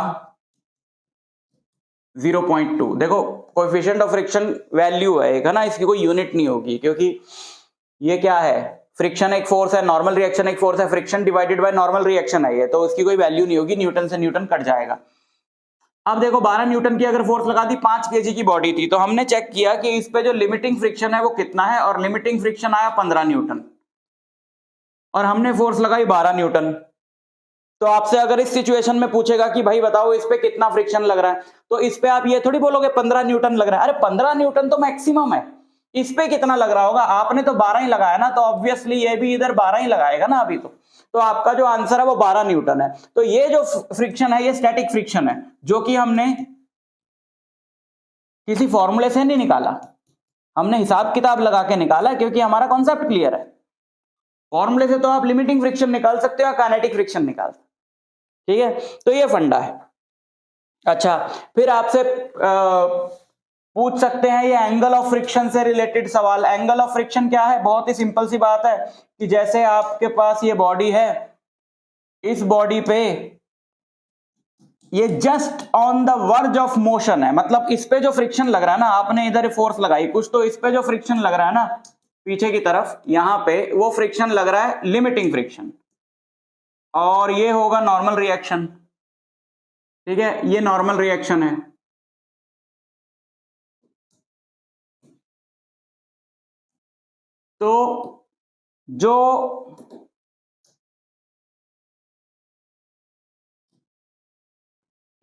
0.2। देखो कोएफिशिएंट ऑफ फ्रिक्शन वैल्यू है एक, है ना, इसकी कोई यूनिट नहीं होगी, क्योंकि ये क्या है, फ्रिक्शन एक फोर्स है, नॉर्मल रिएक्शन एक फोर्स है, friction divided by normal reaction है ये, तो उसकी कोई वैल्यू नहीं होगी, न्यूटन से न्यूटन कट जाएगा। अब देखो 12 न्यूटन की अगर फोर्स लगा दी, 5 केजी की बॉडी थी, तो हमने चेक किया कि इस पे जो लिमिटिंग फ्रिक्शन है वो कितना है, और लिमिटिंग फ्रिक्शन आया 15 न्यूटन, और हमने फोर्स लगाई 12 न्यूटन। तो आपसे अगर इस सिचुएशन में पूछेगा कि भाई बताओ इस पे कितना फ्रिक्शन लग रहा है, तो इस पे आप ये थोड़ी बोलोगे 15 न्यूटन लग रहा है, अरे 15 न्यूटन तो मैक्सिमम है, इस पे कितना लग रहा होगा, आपने तो 12 ही लगाया ना, तो ऑब्वियसली ये भी इधर 12 ही लगाएगा ना अभी तो आपका जो आंसर है वो 12 न्यूटन है। तो ये जो फ्रिक्शन है ये स्टैटिक फ्रिक्शन है, जो कि हमने किसी फॉर्मूले से नहीं निकाला, हमने हिसाब किताब लगा के निकाला, क्योंकि हमारा कॉन्सेप्ट क्लियर है। फॉर्मूले से तो आप लिमिटिंग फ्रिक्शन निकाल सकते हो, काइनेटिक फ्रिक्शन निकाल सकते हो, ठीक है, तो ये फंडा है। अच्छा, फिर आपसे पूछ सकते हैं ये एंगल ऑफ फ्रिक्शन से रिलेटेड सवाल। एंगल ऑफ फ्रिक्शन क्या है, बहुत ही सिंपल सी बात है कि जैसे आपके पास ये बॉडी है, इस बॉडी पे ये just on the verge of motion है, मतलब इस पे जो फ्रिक्शन लग रहा है ना, आपने इधर फोर्स लगाई कुछ, तो इस पे जो फ्रिक्शन लग रहा है ना पीछे की तरफ, यहां पे वो फ्रिक्शन लग रहा है लिमिटिंग फ्रिक्शन, और ये होगा नॉर्मल रिएक्शन, ठीक है, ये नॉर्मल रिएक्शन है। तो जो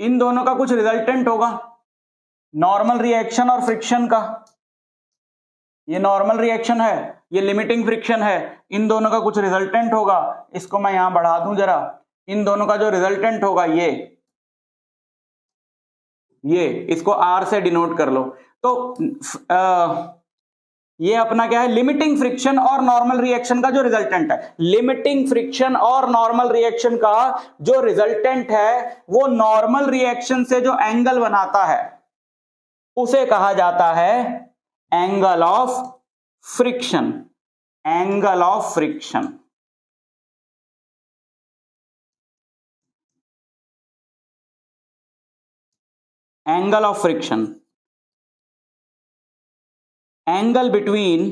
इन दोनों का कुछ रिजल्टेंट होगा, नॉर्मल रिएक्शन और फ्रिक्शन का, ये नॉर्मल रिएक्शन है, ये लिमिटिंग फ्रिक्शन है, इन दोनों का कुछ रिजल्टेंट होगा, इसको मैं यहां बढ़ा दूं जरा, इन दोनों का जो रिजल्टेंट होगा ये इसको R से डिनोट कर लो। तो ये अपना क्या है, लिमिटिंग फ्रिक्शन और नॉर्मल रिएक्शन का जो रिजल्टेंट है, लिमिटिंग फ्रिक्शन और नॉर्मल रिएक्शन का जो रिजल्टेंट है वो नॉर्मल रिएक्शन से जो एंगल बनाता है उसे कहा जाता है angle of friction, angle of friction. Angle of friction, angle between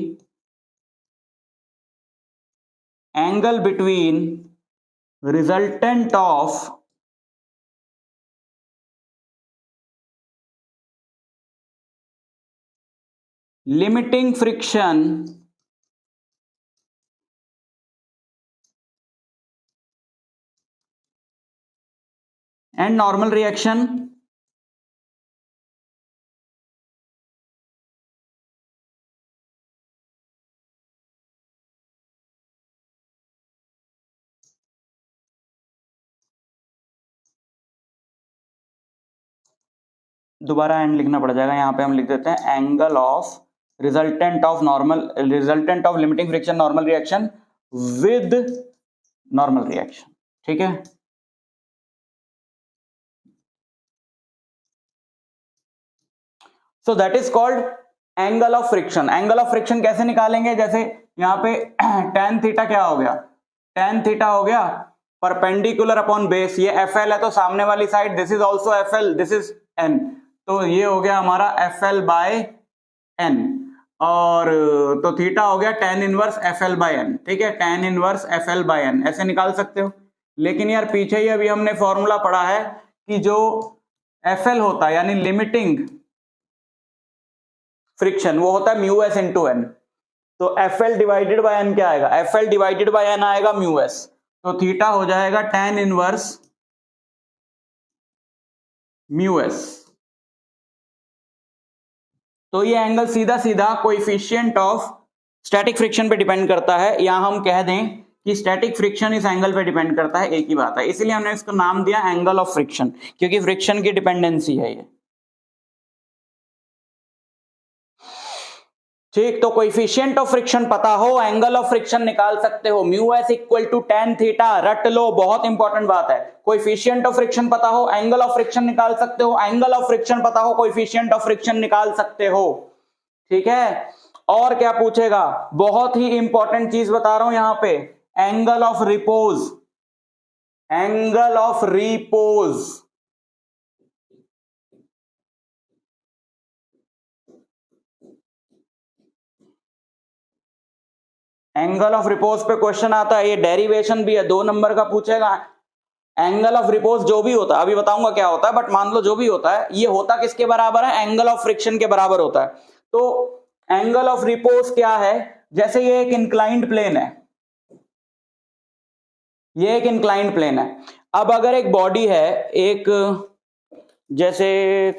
resultant of limiting friction and normal reaction दोबारा एंड लिखना पड़ जाएगा, यहां पे हम लिख देते हैं angle of resultant of limiting friction normal reaction with normal reaction, ठीक है। So that is called angle of friction. Angle of friction कैसे निकालेंगे, जैसे यहां पे tan थीटा क्या हो गया, tan थीटा हो गया परपेंडिकुलर अपॉन बेस, ये FL है तो सामने वाली side this is also FL, this is N, तो ये हो गया हमारा FL बाय N, और तो थीटा हो गया tan inverse FL by N, ठीक है, tan inverse FL by N ऐसे निकाल सकते हो। लेकिन यार पीछे ही अभी हमने फॉर्मूला पढ़ा है कि जो FL होता है यानी लिमिटिंग फ्रिक्शन वो होता है म्यू एस इंटू एन, तो FL डिवाइडेड बाय एन क्या आएगा, FL डिवाइडेड बाय एन आएगा म्यू एस, तो थीटा हो जाएगा tan इनवर्स म्यू एस। तो ये एंगल सीधा सीधा कोएफिशिएंट ऑफ स्टैटिक फ्रिक्शन पे डिपेंड करता है, या हम कह दें कि स्टैटिक फ्रिक्शन इस एंगल पे डिपेंड करता है, एक ही बात है, इसलिए हमने इसको नाम दिया एंगल ऑफ फ्रिक्शन, क्योंकि फ्रिक्शन की डिपेंडेंसी है ये, ठीक। तो कोएफिशिएंट ऑफ फ्रिक्शन पता हो, एंगल ऑफ फ्रिक्शन निकाल सकते हो, mu s equal to tan theta, रट लो, बहुत इंपॉर्टेंट बात है। कोएफिशिएंट ऑफ फ्रिक्शन पता हो, एंगल ऑफ फ्रिक्शन निकाल सकते हो, एंगल ऑफ फ्रिक्शन पता हो, कोएफिशिएंट ऑफ फ्रिक्शन निकाल सकते हो, ठीक है। और क्या पूछेगा, बहुत ही इंपॉर्टेंट चीज बता रहा हूं यहां पे, angle of repose, angle of repose, angle of repose पे क्वेश्चन आता है, ये डेरिवेशन भी है, 2 नंबर का पूछेगा। एंगल ऑफ रिपोज जो भी होता है, अभी बताऊंगा क्या होता है, बट मान लो जो भी होता है, ये होता किसके बराबर है, एंगल ऑफ फ्रिक्शन के बराबर होता है। तो एंगल ऑफ रिपोज क्या है, जैसे ये एक इंक्लाइंड प्लेन है, ये एक इंक्लाइंड प्लेन है। अब अगर एक बॉडी है, एक जैसे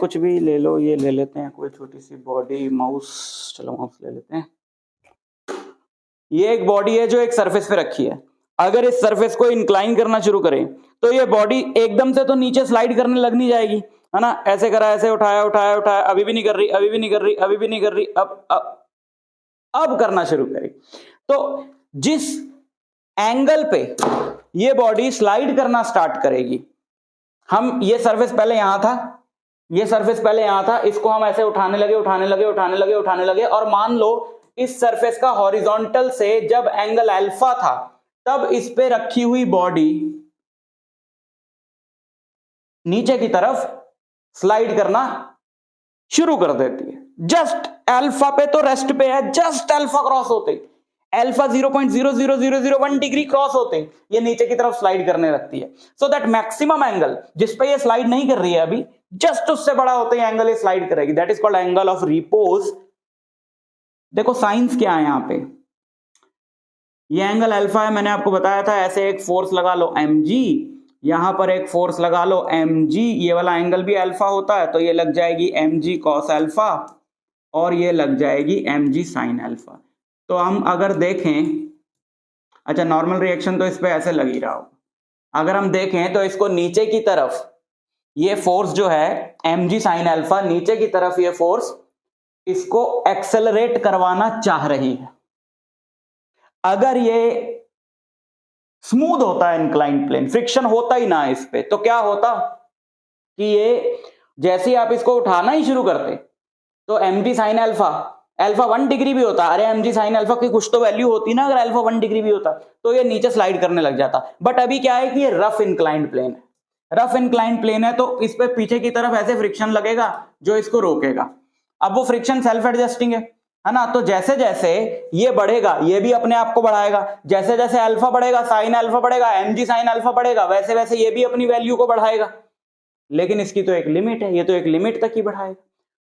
कुछ भी ले लो, ये ले लेते हैं कोई छोटी सी बॉडी, माउस, चलो माउस ले लेते हैं। ये एक बॉडी है जो एक सरफेस पे रखी है। अगर इस सरफेस को इंक्लाइन करना शुरू करें तो ये बॉडी एकदम से तो नीचे स्लाइड करने लग नहीं जाएगी, है ना। ऐसे करा, ऐसे उठाया उठाया उठाया, अभी भी नहीं कर रही, अभी भी नहीं कर रही, अभी भी नहीं कर रही, अब करना शुरू करेगी। तो जिस एंगल पे ये बॉडी स्लाइड करना स्टार्ट करेगी, हम ये सरफेस पहले यहां था, ये सरफेस पहले यहां था, इसको हम ऐसे उठाने लगे उठाने लगे उठाने लगे उठाने लगे, और मान लो इस सरफेस का हॉरिजॉन्टल से जब एंगल अल्फा था, तब इस पे रखी हुई बॉडी नीचे की तरफ स्लाइड करना शुरू कर देती है। जस्ट अल्फा पे तो रेस्ट पे है, जस्ट अल्फा क्रॉस होते, अल्फा 0.00001 डिग्री क्रॉस होते ये नीचे की तरफ स्लाइड करने लगती है। सो दैट मैक्सिमम एंगल जिस पे ये स्लाइड नहीं कर रही है अभी, जस्ट उससे बड़ा होते ही एंगल ये स्लाइड करेगी, that is called angle of repose. देखो साइंस क्या है यहां पे, ये एंगल अल्फा है, मैंने आपको बताया था, ऐसे एक फोर्स लगा लो mg, यहां पर एक फोर्स लगा लो mg, ये वाला एंगल भी अल्फा होता है, तो ये लग जाएगी mg cos अल्फा और ये लग जाएगी mg sin अल्फा। तो हम अगर देखें, अच्छा नॉर्मल रिएक्शन तो इस पे ऐसे लग ही रहा हो, अगर हम देखें तो इसको नीचे की तरफ ये फोर्स जो है mg sin अल्फा, नीचे की तरफ ये फोर्स इसको एक्सेलरेट करवाना चाह रही है। अगर ये स्मूथ होता है इंक्लाइंड प्लेन, फ्रिक्शन होता ही ना इस पे, तो क्या होता कि ये जैसे ही आप इसको उठाना ही शुरू करते तो mg sin alpha, alpha 1 degree भी होता, अरे mg sin अल्फा की कुछ तो वैल्यू होती ना, अगर अल्फा 1 डिग्री भी होता तो ये नीचे स्लाइड करने लग जाता। बट अभी क्या है कि ये रफ इंक्लाइंड प्लेन है, रफ इंक्लाइंड प्लेन है, तो इस पे पीछे की तरफ ऐसे फ्रिक्शन लगेगा जो इसको रोकेगा। अब वो फ्रिक्शन सेल्फ एडजस्टिंग है ना, तो जैसे जैसे ये बढ़ेगा ये भी अपने आप को बढ़ाएगा, जैसे जैसे अल्फा बढ़ेगा, साइन अल्फा बढ़ेगा, mg sin अल्फा बढ़ेगा, वैसे वैसे ये भी अपनी वैल्यू को बढ़ाएगा। लेकिन इसकी तो एक लिमिट है, ये तो एक लिमिट तक ही बढ़ाएगा।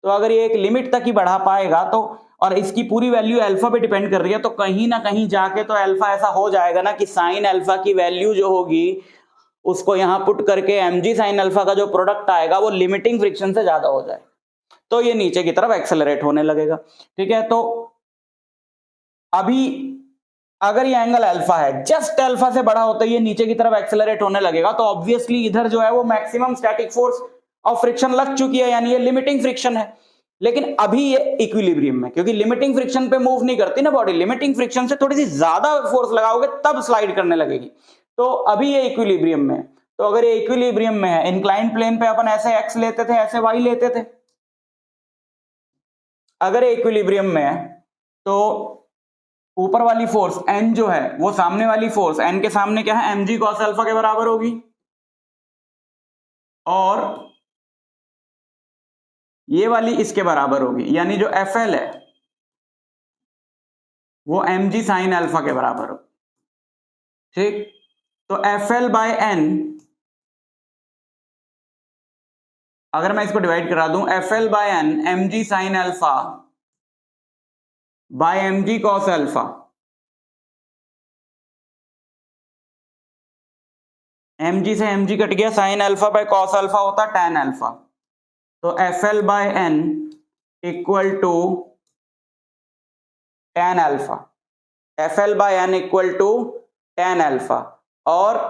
तो अगर ये एक लिमिट तक ही बढ़ा पाएगा तो, और इसकी पूरी वैल्यू अल्फा पे डिपेंड कर रही है, तो कहीं ना कहीं जाके तो अल्फा ऐसा हो जाएगा ना कि साइन अल्फा की वैल्यू जो होगी उसको यहां पुट करके mg sin अल्फा का जो प्रोडक्ट आएगा वो लिमिटिंग फ्रिक्शन से ज्यादा हो जाए, तो ये नीचे की तरफ एक्सेलरेट होने लगेगा। ठीक है, तो अभी अगर ये एंगल अल्फा है, जस्ट अल्फा से बड़ा होता है ये नीचे की तरफ एक्सेलरेट होने लगेगा, तो ऑब्वियसली इधर जो है वो maximum static force of friction लग चुकी है, यानी ये लिमिटिंग फ्रिक्शन है। लेकिन अभी ये इक्विलिब्रियम में, क्योंकि लिमिटिंग फ्रिक्शन पे मूव नहीं करती ना बॉडी, लिमिटिंग फ्रिक्शन से थोड़ी सी ज्यादा फोर्स लगाओगे तब स्लाइड करने लगेगी। तो अभी ये इक्विलिब्रियम में है, तो अगर ये इक्विलिब्रियम में है, इंक्लाइंड प्लेन पे अपन ऐसे एक्स लेते थे, ऐसे वाई लेते थे, अगर इक्विलिब्रियम में है तो ऊपर वाली फोर्स n जो है वो सामने वाली फोर्स n के सामने क्या है, mg cos अल्फा के बराबर होगी, और ये वाली इसके बराबर होगी, यानी जो FL है वो mg sin अल्फा के बराबर हो। ठीक, तो FL बाय n, अगर मैं इसको डिवाइड करा दूं, FL by n mg sin alpha by mg cos alpha, mg से mg कट गया, sin alpha by cos alpha होता tan अल्फा, तो FL by n equal to tan alpha, FL by n equal to tan alpha. और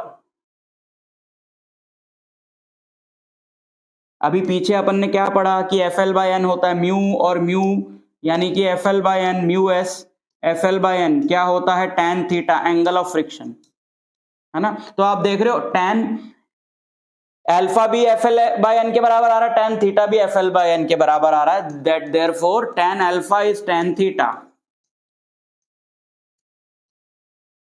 अभी पीछे अपन ने क्या पढ़ा कि FL बाय n होता है म्यू, और म्यू यानी कि FL by n mu s, FL by n क्या होता है tan theta, angle of friction, है ना। तो आप देख रहे हो tan अल्फा भी FL बाय n के बराबर आ रहा है, tan थीटा भी FL बाय n के बराबर आ रहा है, that therefore tan alpha is tan theta,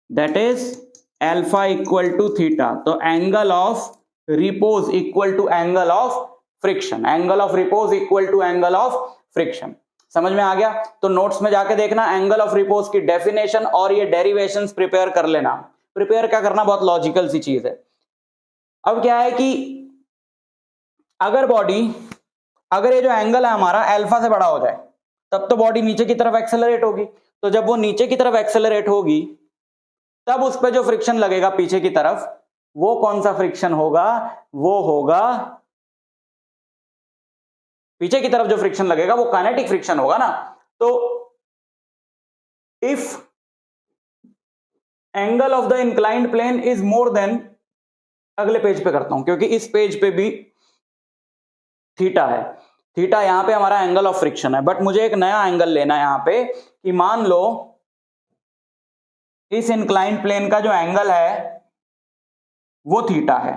that is alpha equal to theta. तो angle of repose equal to angle of friction, angle of repose equal to angle of friction. समझ में आ गया? तो नोट्स में जाके देखना, एंगल ऑफ रिपोज की डेफिनेशन और ये डेरिवेशंस प्रिपेयर कर लेना। प्रिपेयर क्या करना, बहुत लॉजिकल सी चीज है। अब क्या है कि अगर ये जो एंगल है हमारा अल्फा से बड़ा हो जाए, तब तो बॉडी नीचे की तरफ एक्सेलरेट होगी। तो जब वो नीचे की तरफ एक्सेलरेट होगी, तब उस पर जो फ्रिक्शन लगेगा पीछे की तरफ, वो कौन सा फ्रिक्शन होगा? वो होगा, पीछे की तरफ जो फ्रिक्शन लगेगा वो काइनेटिक फ्रिक्शन होगा ना। तो if angle of the inclined plane is more than, अगले पेज पे करता हूं क्योंकि इस पेज पे भी थीटा है। थीटा यहां पे हमारा एंगल ऑफ फ्रिक्शन है, बट मुझे एक नया एंगल लेना है यहां पे कि मान लो इस इंक्लाइंड प्लेन का जो एंगल है वो थीटा है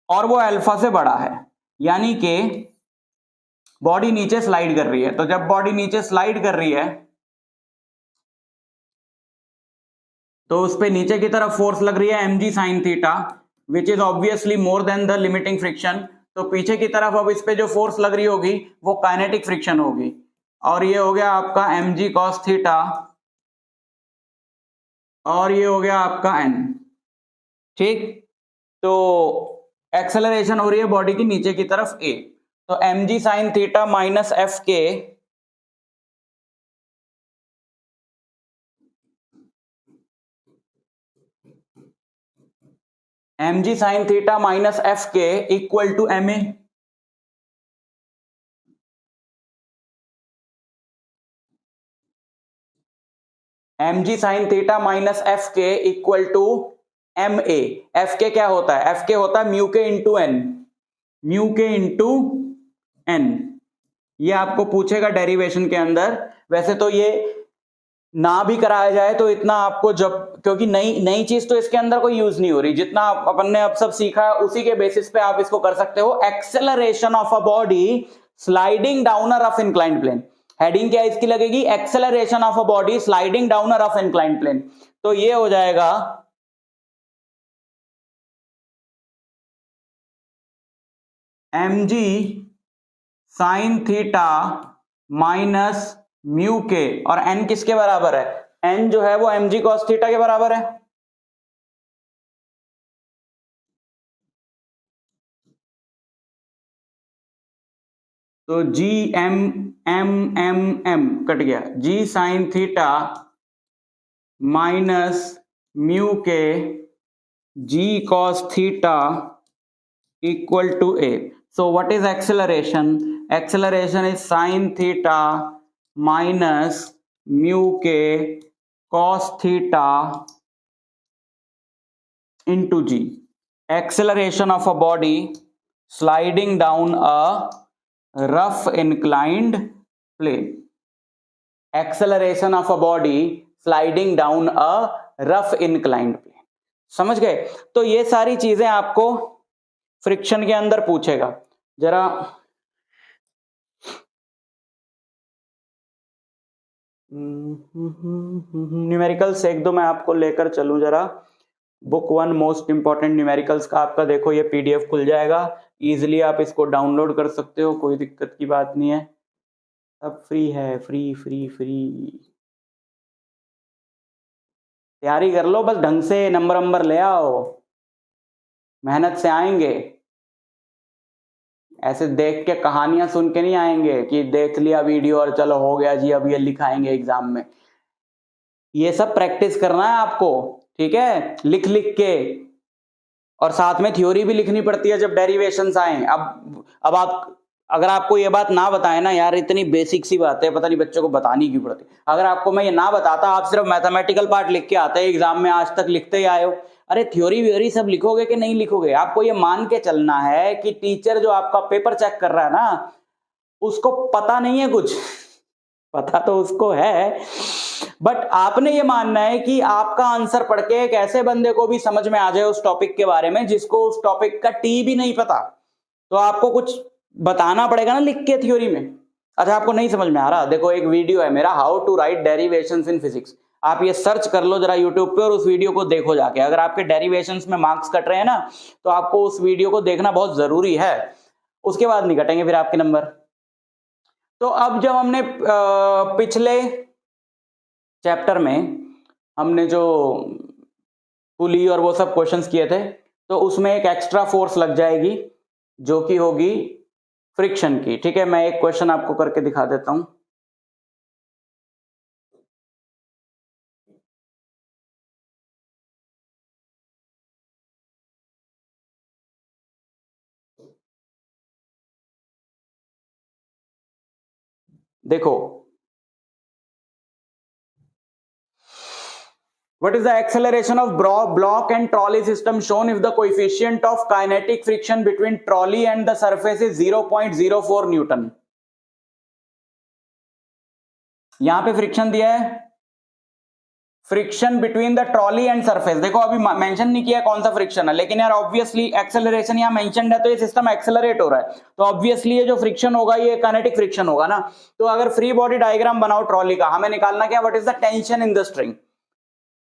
और वो अल्फा से बड़ा है, यानी कि बॉडी नीचे स्लाइड कर रही है। तो जब बॉडी नीचे स्लाइड कर रही है तो उस पे नीचे की तरफ फोर्स लग रही है mg sin theta, which is obviously more than the limiting friction. तो पीछे की तरफ अब इस पे जो फोर्स लग रही होगी वो काइनेटिक फ्रिक्शन होगी, और ये हो गया आपका mg cos थीटा और ये हो गया आपका n। ठीक, तो एक्सेलरेशन हो रही है बॉडी की नीचे की तरफ a, तो mg sin theta minus f k mg sin theta minus f k equal to M a. mg sin theta minus f k equal to M a. F k क्या होता है? एफ के होता है म्यू के into N, mu के into N. ये आपको पूछेगा डेरिवेशन के अंदर। वैसे तो ये ना भी कराया जाए तो इतना आपको, जब क्योंकि नई चीज तो इसके अंदर कोई यूज नहीं हो रही, जितना अपन ने अब सब सीखा है उसी के बेसिस पे आप इसको कर सकते हो। Acceleration of a body sliding down a rough inclined plane. Heading क्या इसकी लगेगी? Acceleration of a body sliding down a rough inclined plane. तो ये हो जाएगा mg sin theta minus mu k, और n किसके बराबर है? n जो है वो mg cos थीटा के बराबर है। तो g m कट गया, g sin theta minus mu के g cos theta equal to a. So what is acceleration? Acceleration is sin theta minus mu k cos theta into g. Acceleration of a body sliding down a rough inclined plane. Acceleration of a body sliding down a rough inclined plane. समझ गए? तो ये सारी चीजें आपको friction के अंदर पूछेगा। जरा न्यूमेरिकल्स एक दो मैं आपको लेकर चलूं जरा। बुक 1 मोस्ट इंपॉर्टेंट न्यूमेरिकल्स का आपका देखो ये पीडीएफ खुल जाएगा, इजीली आप इसको डाउनलोड कर सकते हो, कोई दिक्कत की बात नहीं है, सब फ्री है, फ्री फ्री फ्री। तैयारी कर लो, बस ढंग से नंबर ले आओ, मेहनत से आएंगे। ऐसे देख के कहानियां सुन के नहीं आएंगे कि देख लिया वीडियो और चलो हो गया जी अब ये लिखाएंगे एग्जाम में। ये सब प्रैक्टिस करना है आपको, ठीक है, लिख लिख के, और साथ में थ्योरी भी लिखनी पड़ती है जब डेरिवेशंस आए। अब आप, अगर आपको ये बात ना बताए ना यार, इतनी बेसिक सी बात है, पता नहीं बच्चों को बतानी क्यों पड़ती। अगर आपको मैं ये ना बताता, आप सिर्फ मैथमेटिकल पार्ट लिख के आते एग्जाम में, आज तक लिखते ही आए हो, अरे थ्योरी व्योरी सब लिखोगे कि नहीं लिखोगे? आपको ये मान के चलना है कि टीचर जो आपका पेपर चेक कर रहा है ना, उसको पता नहीं है कुछ, पता तो उसको है, बट आपने ये मानना है कि आपका आंसर पढ़ के एक ऐसे बंदे को भी समझ में आ जाए उस टॉपिक के बारे में जिसको उस टॉपिक का टी भी नहीं पता। तो आपको कुछ बताना पड़ेगा ना लिख के थ्योरी में। अच्छा आपको नहीं समझ में आ रहा, देखो एक वीडियो है मेरा, how to write derivations in physics, आप ये सर्च कर लो जरा यूट्यूब पे और उस वीडियो को देखो जाके। अगर आपके डेरिवेशंस में मार्क्स कट रहे हैं ना, तो आपको उस वीडियो को देखना बहुत जरूरी है, उसके बाद नहीं कटेंगे फिर आपके नंबर। तो अब जब हमने पिछले चैप्टर में हमने जो पुली और वो सब क्वेश्चंस किए थे, तो उसमें एक एक्स्ट्रा फोर्स लग जाएगी जो कि होगी फ्रिक्शन की। ठीक है, मैं एक क्वेश्चन आपको करके दिखा देता हूं। देखो, what is the acceleration of block and trolley system shown if the coefficient of kinetic friction between trolley and the surface is 0.04 Newton. यहां पे फ्रिक्शन दिया है, friction between the trolley and surface. देखो अभी मेंशन नहीं किया कौन सा फ्रिक्शन है, लेकिन यार ऑब्वियसली एक्सेलरेशन यहां मेंशनड है, तो ये सिस्टम एक्सेलरेट हो रहा है, तो ऑब्वियसली ये जो फ्रिक्शन होगा ये काइनेटिक फ्रिक्शन होगा ना। तो अगर फ्री बॉडी डायग्राम बनाओ ट्रॉली का, हमें निकालना क्या, what is the tension in the string.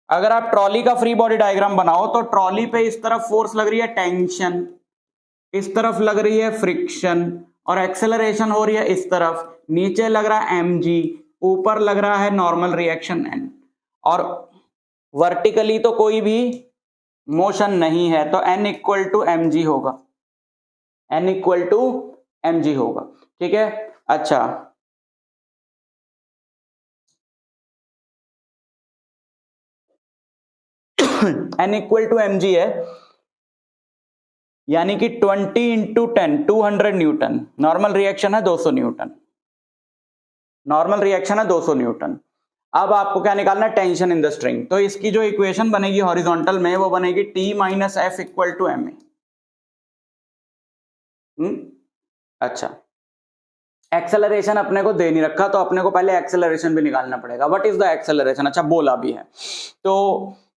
अगर आप ट्रॉली का फ्री बॉडी डायग्राम बनाओ तो ट्रॉली पे इस तरफ फोर्स लग रही है टेंशन, इस तरफ लग रही है फ्रिक्शन, और एक्सेलरेशन हो रही है इस तरफ, नीचे लग रहा है mg, ऊपर लग रहा है नॉर्मल रिएक्शन n, और वर्टिकली तो कोई भी मोशन नहीं है, तो n इक्वल टू mg होगा, n इक्वल टू mg होगा। ठीक है, अच्छा n इक्वल टू mg है, यानी कि 20 इंटू 10 200 न्यूटन। नॉर्मल रिएक्शन है 200 न्यूटन, नॉर्मल रिएक्शन है 200 न्यूटन। अब आपको क्या निकालना है, टेंशन इन द स्ट्रिंग। तो इसकी जो इक्वेशन बनेगी हॉरिजॉन्टल में, वो बनेगी T minus F equal to M A. अच्छा, एक्सेलरेशन अपने को दे नहीं रखा, तो अपने को पहले एक्सेलरेशन भी निकालना पड़ेगा। व्हाट इज द एक्सेलरेशन, अच्छा बोला भी है। तो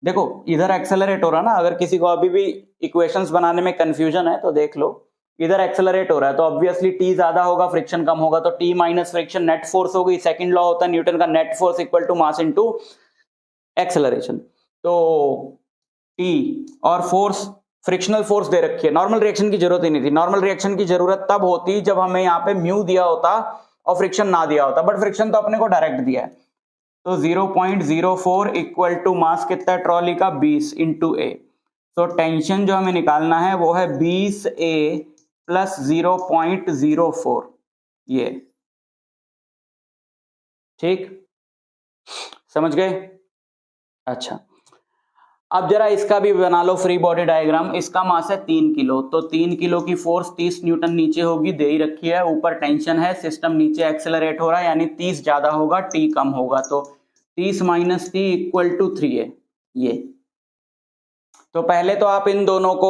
देखो इधर एक्सेलरेट हो रहा ना, अगर किसी को अभी भी इक्वेशंस बनाने में कंफ्यूजन है तो देख लो, इधर एक्सेलरेट हो रहा है तो ऑब्वियसली टी ज्यादा होगा, फ्रिक्शन कम होगा, तो T minus friction net force होगी। सेकंड लॉ होता है न्यूटन का, net force equal to mass into acceleration. तो टी और फोर्स, फ्रिक्शनल फोर्स दे रखी है, नॉर्मल रिएक्शन की जरूरत ही नहीं थी। नॉर्मल रिएक्शन की जरूरत तब होती जब हमें यहाँ पे म्यू दिया होता और फ्रिक्शन ना दिया होता, बट फ्रिक्शन तो अपने को डायरेक्ट दिया है। तो 0.04 इक्वल टू मास कितना है ट्रॉली का, 20 इंटू ए। तो टेंशन जो हमें निकालना है वो है 20 ए प्लस 0.04, ये ठीक, समझ गए। अच्छा, अब जरा इसका भी बना लो फ्री बॉडी डायग्राम। इसका मास है 3 किलो, तो 3 किलो की फोर्स 30 न्यूटन नीचे होगी, दे ही रखी है, ऊपर टेंशन है, सिस्टम नीचे एक्सेलरेट हो रहा है, यानी 30 ज्यादा होगा टी कम होगा, तो 30 माइनस टी इक्वल टू 3 है ये। तो पहले तो आप इन दोनों को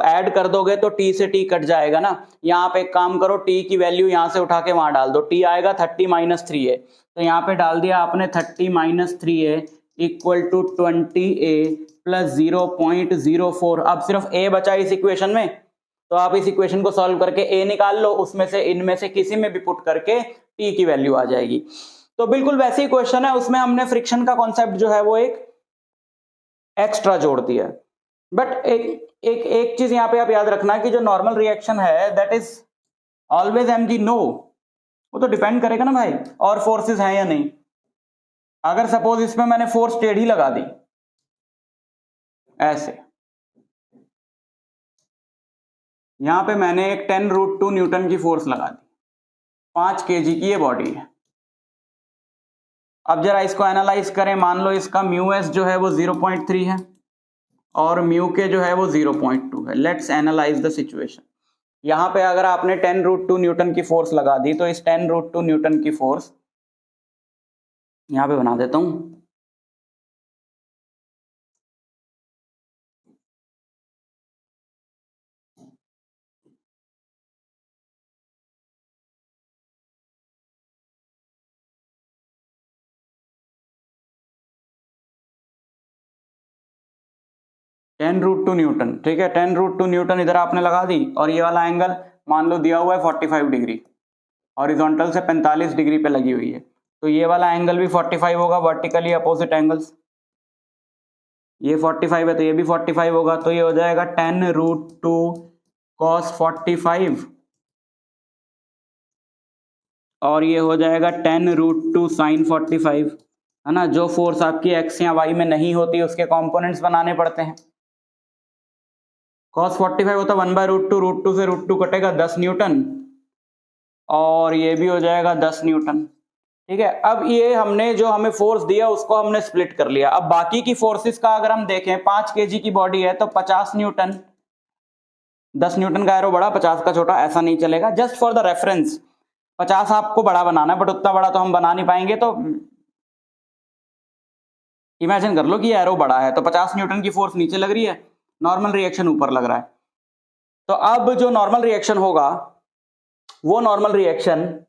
ऐड कर दोगे तो टी से टी कट जाएगा ना। यहाँ पे एक काम करो, टी की वैल्यू यहाँ से उठा के वहां डाल दो, टी आएगा 30 माइनस 3 है, तो यहाँ पे डाल दिया आपने 30 माइनस 3 है इक्वल टू 20 ए प्लस 0.04। अब सिर्फ ए बचा इस इक्वेशन में, तो आप इस इक्वेशन को सॉल्व करके ए निकाल लो, उसमें से इनमें से किसी में भी पुट करके टी की वैल्यू आ जाएगी। तो बिल्कुल वैसे ही क्वेश्चन है, उसमें हमने फ्रिक्शन का कॉन्सेप्ट जो है वो एक एक्स्ट्रा जोड़ दिया। बट एक चीज यहाँ पे आप याद रखना कि जो नॉर्मल रिएक्शन है that is always mg, no, वो तो डिपेंड करेगा ना भाई और फोर्सेस हैं या नहीं। अगर सपोज इसमें मैंने फोर्स टेढ़ी लगा दी ऐसे, यहां पे मैंने एक 10√2 न्यूटन की फोर्स लगा दी, 5 kg की ये बॉडी है। अब जरा इसको एनालाइज करें, मान लो इसका म्यू एस जो है वो 0.3 है और म्यू के जो है वो 0.2 है। Let's analyse the situation. यहां पे अगर आपने 10√2 न्यूटन की फोर्स लगा दी, तो इस 10√2 न्यूटन की फोर्स यहां पे बना देता हूं, (10√2 न्यूटन, ठीक है, 10√2 न्यूटन इधर आपने लगा दी, और ये वाला एंगल मान लो दिया हुआ है 45 डिग्री, हॉरिजॉन्टल से 45 डिग्री पे लगी हुई है, तो ये वाला एंगल भी 45 होगा, वर्टिकली अपोजिट एंगल्स। ये 45 है तो ये भी 45 होगा, तो ये हो जाएगा 10√2 cos 45 और ये हो जाएगा 10√2 sin 45, है ना। जो फोर्स आपकी एक्स या वाई में नहीं होती उसके कंपोनेंट्स बनाने पड़ते हैं। cos 45 होता 1/√2, √2 से √2 कटेगा 10 न्यूटन, और ये भी हो जाएगा 10 न्यूटन। ठीक है, अब ये हमने जो हमें फोर्स दिया उसको हमने स्प्लिट कर लिया। अब बाकी की फोर्सेस का अगर हम देखें, 5 kg की बॉडी है तो 50 न्यूटन, 10 न्यूटन का एरो बड़ा 50 का छोटा, ऐसा नहीं चलेगा। जस्ट फॉर द रेफरेंस 50 आपको बड़ा बनाना है, बट उतना बड़ा तो हम बना नहीं पाएंगे, तो इमेजिन कर लो कि एरो बड़ा है तो 50 न्यूटन की फोर्स नीचे लग रही है, नॉर्मल रिएक्शन ऊपर लग रहा है। तो अब जो नॉर्मल रिएक्शन होगा वो नॉर्मल रिएक्शन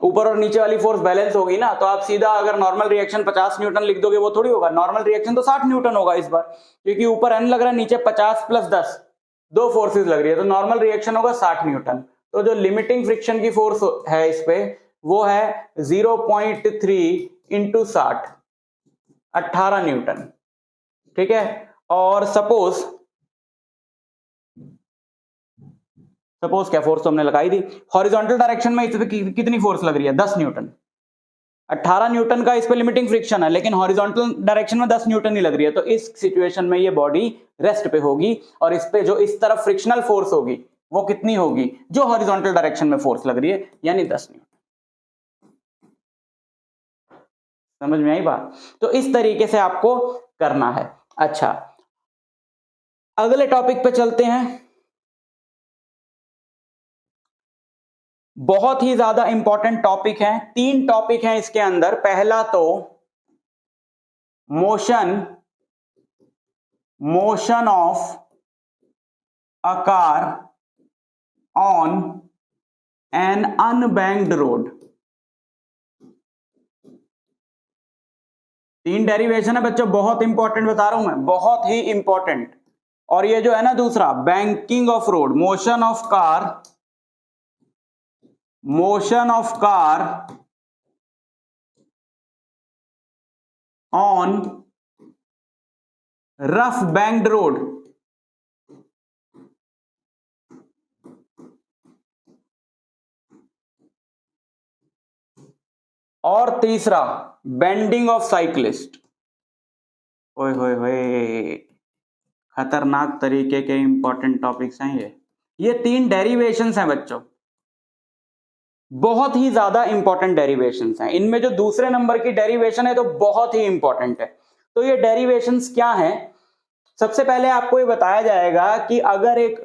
ऊपर और नीचे वाली फोर्स बैलेंस होगी ना, तो आप सीधा अगर नॉर्मल रिएक्शन 50 न्यूटन लिख दोगे वो थोड़ी होगा। नॉर्मल रिएक्शन तो 60 न्यूटन होगा इस बार, क्योंकि ऊपर n लग रहा है, नीचे 50 + 10, दो फोर्सेस लग रही है, तो नॉर्मल रिएक्शन होगा 60 न्यूटन। तो जो लिमिटिंग फ्रिक्शन की फोर्स है इस पे वो है 0.3 × 60, 18 न्यूटन। ठीक है, और सपोज क्या फोर्स तो हमने लगाई थी, हॉरिजॉन्टल डायरेक्शन में इस पे कितनी फोर्स लग रही है, 10 न्यूटन। 18 न्यूटन का इस पे लिमिटिंग फ्रिक्शन है, लेकिन हॉरिजॉन्टल डायरेक्शन में 10 न्यूटन ही लग रही है, तो इस सिचुएशन में ये बॉडी रेस्ट पे होगी, और इस पे जो इस तरफ फ्रिक्शनल फोर्स होगी वो कितनी होगी, जो हॉरिजॉन्टल डायरेक्शन में फोर्स लग रही है, यानी 10 न्यूटन। समझ में आई बात? तो इस तरीके से आपको करना है। अच्छा, अगले टॉपिक पे चलते हैं। बहुत ही ज्यादा इंपॉर्टेंट टॉपिक है, 3 टॉपिक हैं इसके अंदर। पहला तो motion of a car on an unbanked road. 3 derivation है बच्चों, बहुत इंपॉर्टेंट बता रहा हूं मैं, बहुत ही इंपॉर्टेंट। और ये जो है ना दूसरा, banking of road, motion of car on rough banked road. और तीसरा, बेंडिंग ऑफ साइक्लिस्ट। ओए होए होए, खतरनाक तरीके के इंपॉर्टेंट टॉपिक्स हैं ये 3 डेरिवेशंस हैं बच्चों, बहुत ही ज्यादा इंपॉर्टेंट डेरिवेशंस हैं। इनमें जो दूसरे नंबर की डेरिवेशन है तो बहुत ही इंपॉर्टेंट है। तो ये डेरिवेशंस क्या हैं? सबसे पहले आपको ये बताया जाएगा कि अगर एक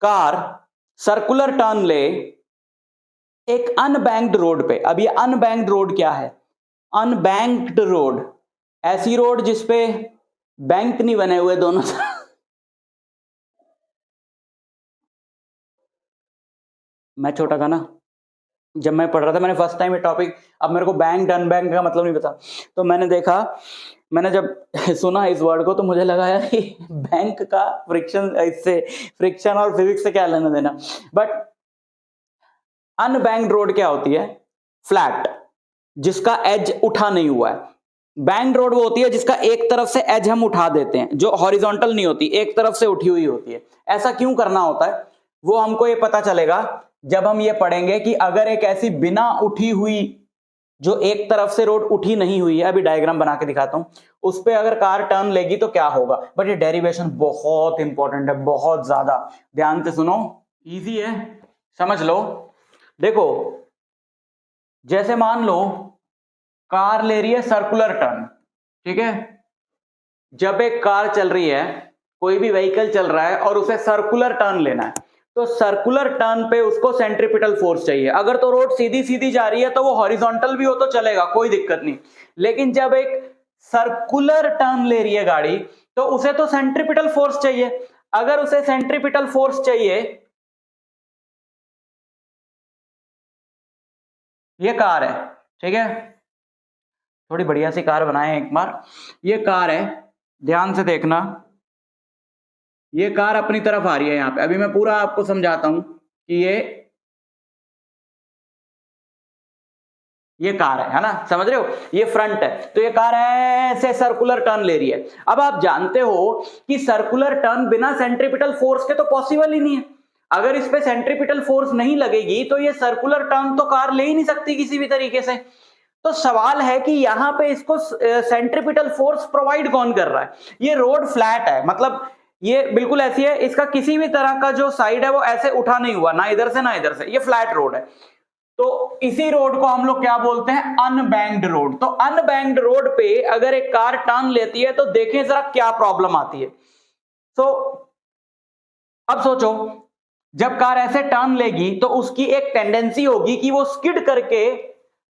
कार सर्कुलर टर्न ले एक अनबैंक्ड रोड पे। अब ये अनबैंक्ड रोड क्या है? अनबैंक्ड रोड, ऐसी रोड जिसपे बैंक नहीं बने हुए दोनों मैं छोटा था ना, जब मैं पढ़ रहा था, मैंने फर्स्ट टाइम ये टॉपिक, अब मेरे को बैंक अनबैंक का मतलब नहीं पता, तो मैंने देखा, मैंने जब सुना इस वर्ड को तो मुझे लगा यार बैंक का फ्रिक्शन, इससे फ्रिक्शन और फिजिक्स से क्या लेना देना। बट अनबैंक्ड रोड क्या होती है? फ्लैट, जिसका एज उठा नहीं हुआ है। बैंक्ड रोड वो होती है जिसका एक तरफ से एज हम उठा देते हैं, जो हॉरिजॉन्टल नहीं होती, एक तरफ से उठी हुई होती है। ऐसा क्यों करना होता है वो हमको ये पता चलेगा जब हम ये पढ़ेंगे कि अगर एक ऐसी बिना उठी हुई, जो एक तरफ से रोड उठी नहीं हुई है, अभी डायग्राम बना के दिखाता हूं, उस पे अगर कार टर्न लेगी तो क्या होगा। बट ये डेरिवेशन बहुत इंपॉर्टेंट है, बहुत ज्यादा, ध्यान से सुनो, इजी है, समझ लो। देखो, जैसे मान लो कार ले रही है सर्कुलर टर्न, ठीक है। जब एक कार चल रही है, कोई भी व्हीकल चल रहा है और उसे सर्कुलर टर्न लेना है, तो सर्कुलर टर्न पे उसको सेंट्रीपिटल फोर्स चाहिए। अगर तो रोड सीधी सीधी जा रही है तो वो हॉरिजॉन्टल भी हो तो चलेगा, कोई दिक्कत नहीं। लेकिन जब एक सर्कुलर टर्न ले रही है गाड़ी तो उसे तो सेंट्रीपिटल फोर्स चाहिए। अगर उसे सेंट्रीपिटल फोर्स चाहिए, ये कार है, ठीक है, थोड़ी बढ़िया सी कार बनाए एक बार। ये कार है, ध्यान से देखना, ये कार अपनी तरफ आ रही है। यहां पे अभी मैं पूरा आपको समझाता हूं कि ये कार है ना, समझ रहे हो, ये फ्रंट है, तो ये कार ऐसे सर्कुलर टर्न ले रही है। अब आप जानते हो कि सर्कुलर टर्न बिना सेंट्रीपिटल फोर्स के तो पॉसिबल ही नहीं है। अगर इस पे सेंट्रीपिटल फोर्स नहीं लगेगी तो ये सर्कुलर टर्न तो कार ले ही नहीं सकती किसी भी तरीके से। तो सवाल है कि यहां पे इसको सेंट्रीपिटल फोर्स प्रोवाइड कौन कर रहा है? ये रोड फ्लैट है, मतलब ये बिल्कुल ऐसी है, इसका किसी भी तरह का जो साइड है वो ऐसे उठा नहीं हुआ, ना इधर से ना इधर से, ये फ्लैट रोड है। तो इसी रोड को हम लोग क्या बोलते हैं? Unbanked road. तो अनबैंक्ड रोड पे अगर एक कार टर्न लेती है तो देखें जरा क्या प्रॉब्लम आती है। तो अब सोचो, जब कार ऐसे टर्न लेगी तो उसकी एक टेंडेंसी होगी कि वो स्किड करके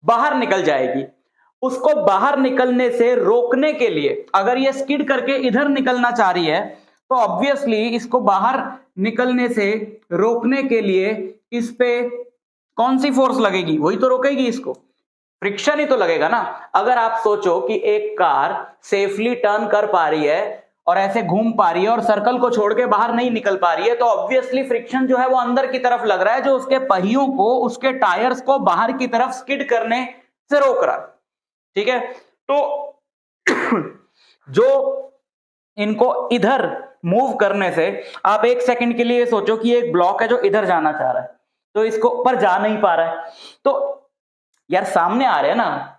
बाहर निकल जाएगी। उसको बाहर निकलने से रोकने के लिए, अगर ये स्किड करके इधर निकलना चाह रही है तो ऑब्वियसली इसको बाहर निकलने से रोकने के लिए इस पे कौन सी फोर्स लगेगी? वही तो रोकेगी इसको, फ्रिक्शन ही तो लगेगा ना। अगर आप सोचो कि एक कार सेफली टर्न कर पा रही है और ऐसे घूम पा रही है और सर्कल को छोड़ के बाहर नहीं निकल पा रही है, तो ऑब्वियसली फ्रिक्शन जो है वो अंदर की तरफ लग रहा है, जो उसके पहियों को, उसके टायर्स को बाहर की तरफ स्किड करने से रोक रहा है। ठीक है, तो जो इनको इधर मूव करने से, आप एक सेकंड के लिए सोचो कि एक ब्लॉक है जो इधर जाना चाह रहा है, तो इसको पर जा नहीं पा रहा है, तो यार सामने आ रहे हैं ना,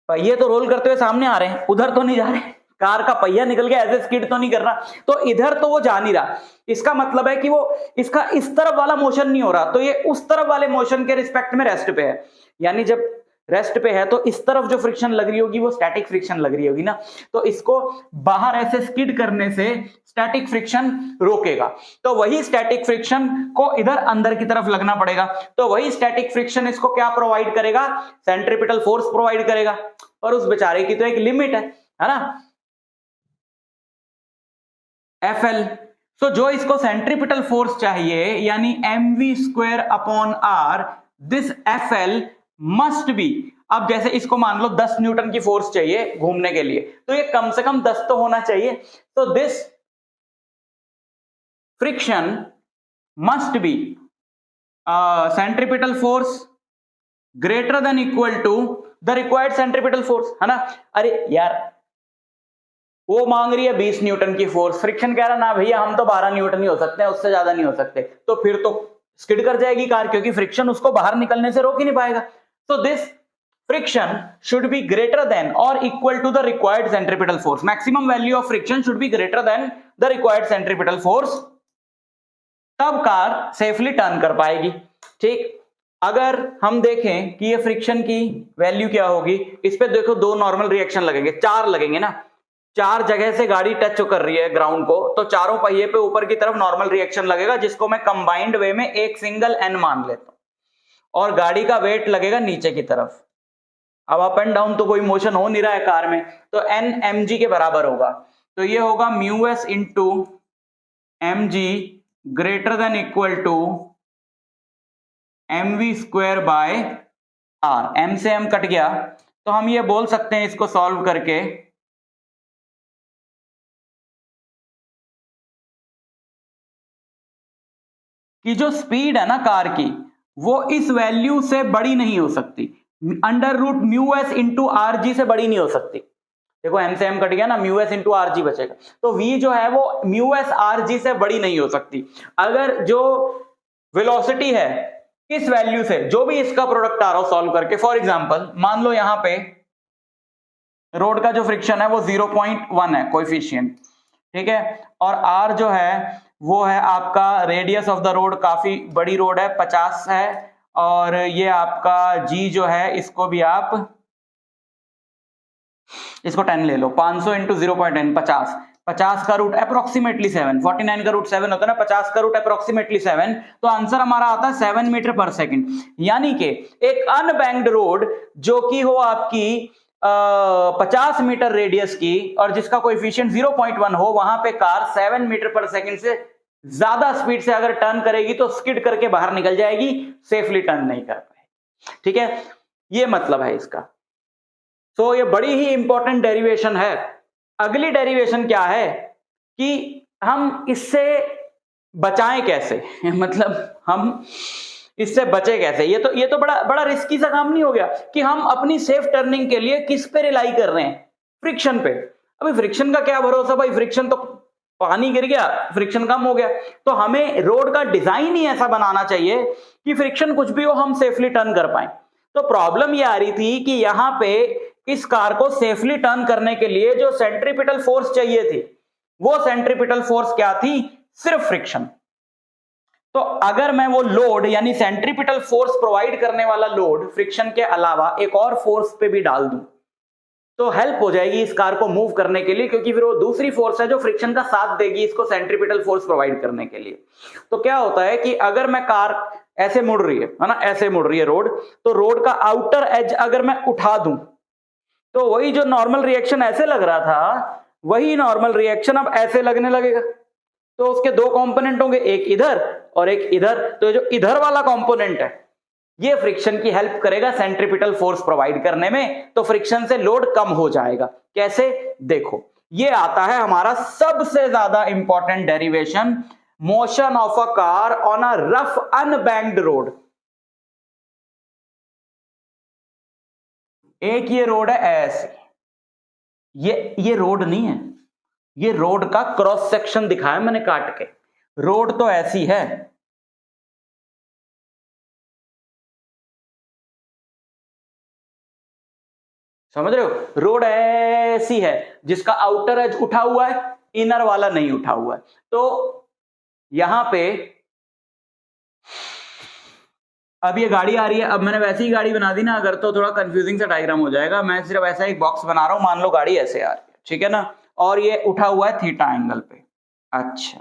पहिए तो रोल करते हुए सामने आ रहे हैं, उधर तो नहीं जा रहे, कार का पहिया निकल के ऐसे स्किड तो नहीं कर रहा, तो इधर तो वो जा नहीं रहा। इसका मतलब है कि वो इसका इस तरफ वाला मोशन नहीं हो रहा, तो ये उस तरफ वाले मोशन के रिस्पेक्ट में रेस्ट पे है। यानी जब रेस्ट पे है तो इस तरफ जो फ्रिक्शन लग रही होगी वो स्टैटिक फ्रिक्शन लग रही होगी ना, तो इसको बाहर ऐसे स्किड करने से स्टैटिक फ्रिक्शन रोकेगा। तो वही स्टैटिक फ्रिक्शन को इधर अंदर की तरफ लगना पड़ेगा, तो वही स्टैटिक फ्रिक्शन इसको क्या प्रोवाइड करेगा? सेंट्रीपिटल फोर्स प्रोवाइड करेगा। और उस बेचारे की तो एक लिमिट है ना, FL। तो जो इसको सेंट्रीपिटल फोर्स चाहिए यानी mv²/r, this FL must be, अब जैसे इसको मान लो 10 न्यूटन की फोर्स चाहिए घूमने के लिए, तो ये कम से कम 10 तो होना चाहिए। तो this friction must be centripetal force greater than equal to the required centripetal force, है ना। अरे यार वो मांग रही है 20 न्यूटन की फोर्स, फ्रिक्शन कह रहा ना भैया हम तो 12 न्यूटन ही हो सकते हैं, उससे ज्यादा नहीं हो सकते, तो फिर तो स्किड कर जाएगी कार, क्योंकि फ्रिक्शन उसको बाहर निकलने से रोक ही नहीं पाएगा। So this friction should be greater than or equal to the required centripetal force. Maximum value of friction should be greater than the required centripetal force. तब कार सेफली टर्न कर पाएगी। ठीक, अगर हम देखें कि ये फ्रिक्शन की वैल्यू क्या होगी, इस पे देखो दो नॉर्मल रिएक्शन लगेंगे, 4 लगेंगे ना, 4 जगह से गाड़ी टच कर रही है ग्राउंड को, तो चारों पहिए पे ऊपर की तरफ नॉर्मल रिएक्शन लगेगा, जिसको मैं कंबाइंड वे में एक सिंगल n मान लेता हूं, और गाड़ी का वेट लगेगा नीचे की तरफ। अब अप एंड डाउन तो कोई मोशन हो नहीं रहा है कार में, तो n mg के बराबर होगा, तो ये होगा μs into mg greater than equal to mv²/r। m से m कट गया, तो हम ये बोल सकते हैं इसको सॉल्व करके कि जो स्पीड है ना कार की वो इस वैल्यू से बड़ी नहीं हो सकती, √μs इंटू आर से बड़ी नहीं हो सकती। देखो m से m कट गया ना, μs इंटू आर बचेगा, तो v जो है वो μs rg से बड़ी नहीं हो सकती। अगर जो वेलोसिटी है इस वैल्यू से, जो भी इसका प्रोडक्ट आ रहा हो सॉल्व करके, फॉर एग्जांपल मान लो यहां पे रोड का जो फ्रिक्शन है वो 0.1 है कोएफिशिएंट, ठीक है, और r जो है वो है आपका रेडियस ऑफ द रोड, काफी बड़ी रोड है 50 है, और ये आपका g जो है इसको भी आप इसको 10 ले लो, 500 इंटू 0.10 50 का रूट अप्रोक्सीमेटली 7, 49 का रूट 7 होता है ना, 50 का रूट अप्रोक्सीमेटली 7, तो आंसर हमारा आता है 7 मीटर पर सेकंड। यानी कि एक अनबैंक्ड रोड जो कि हो आपकी 50 मीटर रेडियस की और जिसका कोएफिशिएंट 0.1 हो, वहां पे कार 7 मीटर पर सेकंड से ज्यादा स्पीड से अगर टर्न करेगी तो स्किड करके बाहर निकल जाएगी, सेफली टर्न नहीं कर पाएगी। ठीक है, ये मतलब है इसका। तो ये बड़ी ही इंपॉर्टेंट डेरिवेशन है। अगली डेरिवेशन क्या है कि हम इससे बचाएं कैसे मतलब हम इससे बचे कैसे। ये तो बड़ा रिस्की सा काम नहीं हो गया कि हम अपनी सेफ टर्निंग के लिए किस पे रिलाई कर रहे हैं? फ्रिक्शन पे। अभी फ्रिक्शन का क्या भरोसा भाई, फ्रिक्शन तो पानी गिर गया, फ्रिक्शन कम हो गया। तो हमें रोड का डिजाइन ही ऐसा बनाना चाहिए कि फ्रिक्शन कुछ भी हो हम सेफली टर्न कर पाए। तो प्रॉब्लम ये आ रही थी कि यहां पे इस कार को सेफली टर्न करने के लिए जो सेंट्रीपिटल फोर्स चाहिए थी, वो सेंट्रीपिटल फोर्स क्या थी? सिर्फ फ्रिक्शन। तो अगर मैं वो लोड यानी सेंट्रीपिटल फोर्स प्रोवाइड करने वाला लोड फ्रिक्शन के अलावा एक और फोर्स पे भी डाल दूं तो हेल्प हो जाएगी इस कार को मूव करने के लिए, क्योंकि फिर वो दूसरी फोर्स है जो फ्रिक्शन का साथ देगी इसको सेंट्रीपिटल फोर्स प्रोवाइड करने के लिए। तो क्या होता है कि अगर मैं कार ऐसे मुड़ रही है ना, ऐसे मुड़ रही है रोड, तो रोड का आउटर एज अगर मैं उठा दूं तो वही जो नॉर्मल रिएक्शन ऐसे लग रहा था वही नॉर्मल रिएक्शन अब ऐसे लगने लगेगा। तो उसके दो कंपोनेंट होंगे, एक इधर और एक इधर। तो जो इधर वाला कंपोनेंट है ये फ्रिक्शन की हेल्प करेगा सेंट्रीपिटल फोर्स प्रोवाइड करने में, तो फ्रिक्शन से लोड कम हो जाएगा। कैसे? देखो, ये आता है हमारा सबसे ज्यादा important derivation, motion of a car on a rough unbanked road. एक ये रोड है ऐसे, ये रोड नहीं है, ये रोड का क्रॉस सेक्शन दिखाया मैंने काट के। रोड तो ऐसी है, समझ रहे हो? रोड ऐसी है जिसका आउटर एज उठा हुआ है, इनर वाला नहीं उठा हुआ है। तो यहां पे अब ये गाड़ी आ रही है, अब मैंने वैसी ही गाड़ी बना दी ना अगर, तो थोड़ा कंफ्यूजिंग सा डायग्राम हो जाएगा। मैं सिर्फ ऐसा एक बॉक्स बना रहा हूं, मान लो गाड़ी ऐसे आ रही है, ठीक है ना, और ये उठा हुआ है थीटा एंगल पे। अच्छा,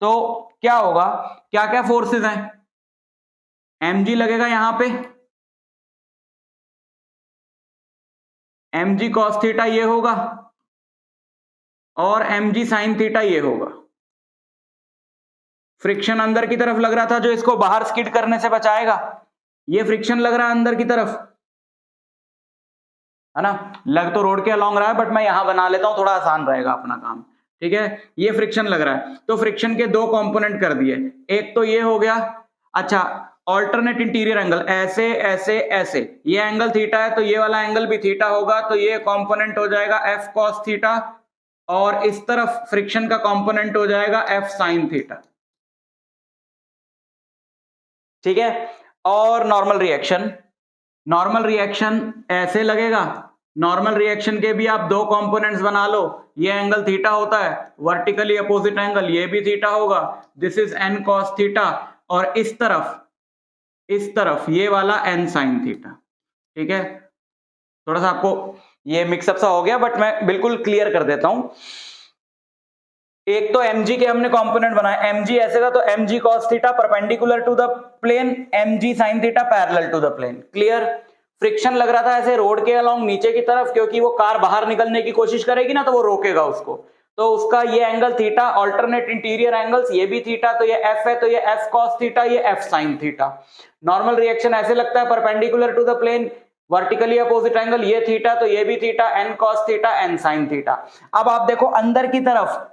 तो क्या होगा, क्या क्या फोर्सेस हैं? mg लगेगा यहां पे, mg cos थीटा ये होगा और mg sin थीटा ये होगा। फ्रिक्शन अंदर की तरफ लग रहा था जो इसको बाहर स्किड करने से बचाएगा, ये फ्रिक्शन लग रहा है अंदर की तरफ, है ना? लग तो रोड के अलॉन्ग रहा है बट मैं यहां बना लेता हूं, थोड़ा आसान रहेगा अपना काम, ठीक है? ये फ्रिक्शन लग रहा है, तो फ्रिक्शन के दो कंपोनेंट कर दिए, एक तो ये हो गया। अच्छा, ऑल्टरनेट इंटीरियर एंगल, ऐसे ऐसे ऐसे, ये एंगल थीटा है तो ये वाला एंगल भी थीटा होगा, तो ये कंपोनेंट हो जाएगा f cos थीटा, और इस तरफ फ्रिक्शन का कंपोनेंट हो जाएगा f sin थीटा, ठीक है? और नॉर्मल रिएक्शन ऐसे लगेगा। नॉर्मल रिएक्शन के भी आप दो कंपोनेंट्स बना लो, ये एंगल थीटा होता है, वर्टिकली अपोजिट एंगल ये भी थीटा होगा, this is n cos theta, और इस तरफ ये वाला n sin थीटा, ठीक है? थोड़ा सा आपको ये मिक्सअप सा हो गया बट मैं बिल्कुल क्लियर कर देता हूं। एक तो mg के हमने कंपोनेंट बनाए, mg ऐसे था तो mg cos theta perpendicular to the plane, mg sin theta parallel to the plane. Clear? Friction लग रहा था ऐसे रोड के अलोंग नीचे की तरफ, क्योंकि वो कार बाहर निकलने की कोशिश करेगी ना तो वो रोकेगा उसको, तो उसका ये angle theta, alternate interior angles ये भी थीटा, तो ये f है तो ये f cos थीटा, ये f sin theta. Normal reaction ऐसे लगता है perpendicular to the plane, vertically opposite angle ये थीटा तो ये भी theta, n cos theta n sin theta. अब आप देखो अंदर की तरफ,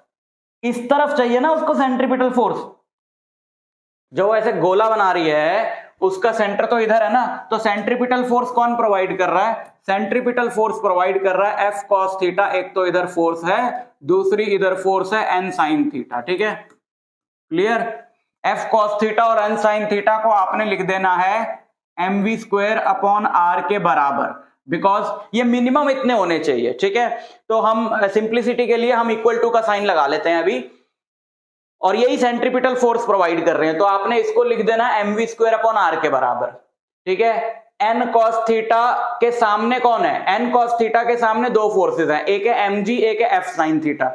इस तरफ चाहिए ना उसको सेंट्रीपिटल फोर्स, जो ऐसे गोला बना रही है उसका सेंटर तो इधर है ना, तो सेंट्रीपिटल फोर्स कौन प्रोवाइड कर रहा है? सेंट्रीपिटल फोर्स प्रोवाइड कर रहा है f cos थीटा, एक तो इधर फोर्स है, दूसरी इधर फोर्स है n sin थीटा, ठीक है? क्लियर? f cos थीटा और n sin थीटा को आपने लिख देना है mv स्क्वायर अपॉन r के बराबर, बिकॉज ये मिनिमम इतने होने चाहिए, ठीक है? तो हम सिंप्लिसिटी के लिए हम इक्वल टू का साइन लगा लेते हैं अभी, और यही सेंट्रीपिटल फोर्स प्रोवाइड कर रहे हैं, तो आपने इसको लिख देना mv स्क्वायर अपॉन r के बराबर, ठीक है? n cos थीटा के सामने कौन है? n cos थीटा के सामने दो फोर्सेस हैं, एक है mg, एक है f sin थीटा,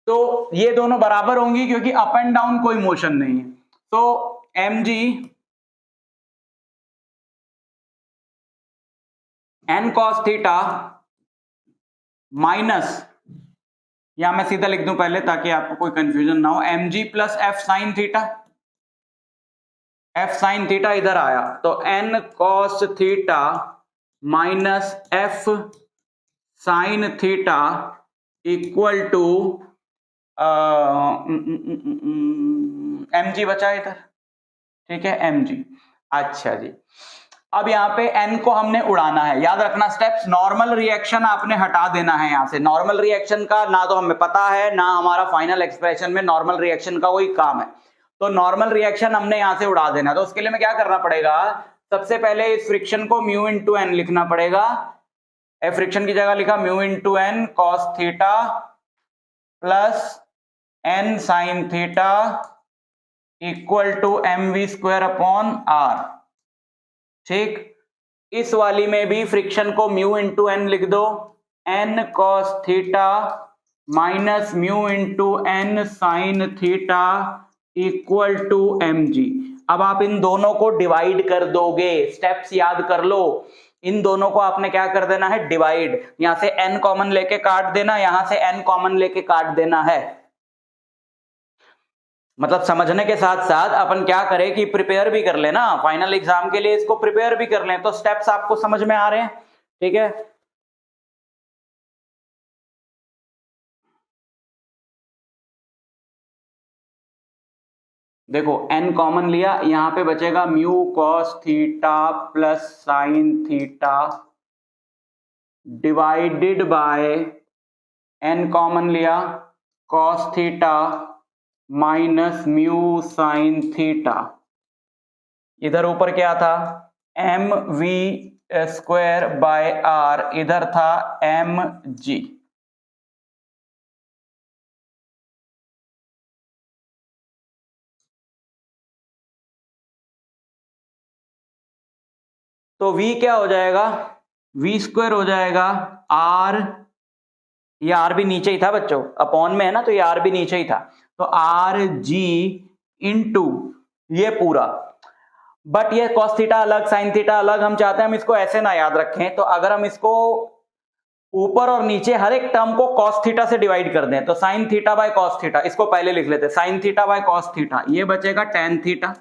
तो ये दोनों बराबर होंगी क्योंकि अप एंड डाउन कोई मोशन नहीं है, तो mg n cos theta minus, यहां मैं सीधा लिख दूं पहले ताकि आपको कोई कंफ्यूजन ना हो, mg plus f sin theta, f sin theta इधर आया तो n cos theta minus f sin theta equal to mg बचा इधर, ठीक है? mg। अच्छा जी, अब यहाँ पे n को हमने उड़ाना है। याद रखना स्टेप्स, नॉर्मल रिएक्शन आपने हटा देना है यहाँ से। नॉर्मल रिएक्शन का ना तो हमें पता है ना हमारा फाइनल एक्सप्रेशन में नॉर्मल रिएक्शन का कोई काम है, तो नॉर्मल रिएक्शन हमने यहाँ से उड़ा देना। तो उसके लिए हमें क्या करना पड़ेगा, सबसे पहले इस फ्रिक्शन को म्यू इंटू एन लिखना पड़ेगा। फ्रिक्शन की जगह लिखा mu into N cos theta plus N sine theta equal to M we square upon R. ठीक, इस वाली में भी फ्रिक्शन को म्यू इंटू एन लिख दो, N cos theta minus mu into N sine theta equal to M G. अब आप इन दोनों को डिवाइड कर दोगे, स्टेप्स याद कर लो। इन दोनों को आपने क्या कर देना है, डिवाइड। यहां से n कॉमन लेके काट देना, यहां से n कॉमन लेके काट देना है। मतलब समझने के साथ साथ अपन क्या करें कि प्रिपेयर भी कर लेना, फाइनल एग्जाम के लिए इसको प्रिपेयर भी कर लें। तो स्टेप्स आपको समझ में आ रहे हैं, ठीक है। देखो n कॉमन लिया, यहां पे बचेगा mu cos theta plus sin theta divided by n common लिया cos theta minus mu sign theta. इधर ऊपर क्या था, m we square by r, इधर था एम जी। तो v क्या हो जाएगा, v स्क्वायर हो जाएगा r, ये r भी नीचे ही था बच्चों, अपॉन में है ना, तो ये r भी नीचे ही था, तो आर जी इंटू ये पूरा। बट ये कॉस थीटा अलग साइन थीटा अलग, हम चाहते हैं हम इसको ऐसे ना याद रखें। तो अगर हम इसको ऊपर और नीचे हर एक टर्म को कॉस थीटा से डिवाइड कर दें, तो sine theta by cos theta, इसको पहले लिख लेते हैं, sine theta by cos theta, ये बचेगा टेन थीटा,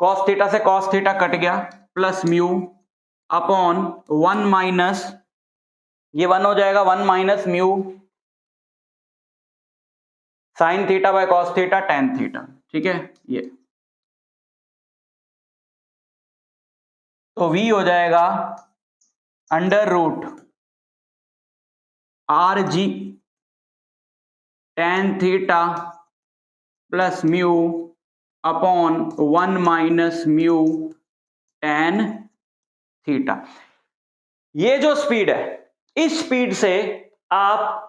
कॉस थीटा से कॉस थीटा कट गया, plus mu upon one minus, ये वन हो जाएगा, one minus mu sign theta by cos theta tan theta. ठीक है, ये तो v हो जाएगा अंडर रूट आर जी tan theta plus mu upon one minus mu tan theta. ये जो स्पीड है, इस स्पीड से आप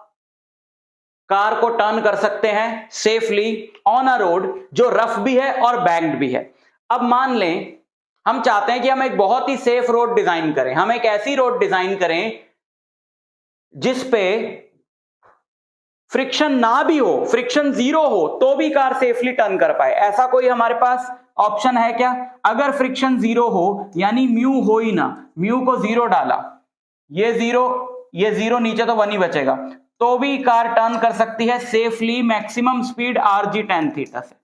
कार को टर्न कर सकते हैं सेफली ऑन अ रोड जो रफ भी है और बैंक्ड भी है। अब मान लें हम चाहते हैं कि हम एक बहुत ही सेफ रोड डिजाइन करें, हम एक ऐसी रोड डिजाइन करें जिस पे फ्रिक्शन ना भी हो, फ्रिक्शन जीरो हो, तो भी कार सेफली टर्न कर पाए। ऐसा कोई हमारे पास ऑप्शन है क्या? अगर फ्रिक्शन जीरो हो, यानी म्यू हो ही ना, म्यू को जीरो डाला, ये जीरो नीचे तो वन ही बचेगा, तो भी कार टर्न कर सकती है safely maximum speed R G tan theta से।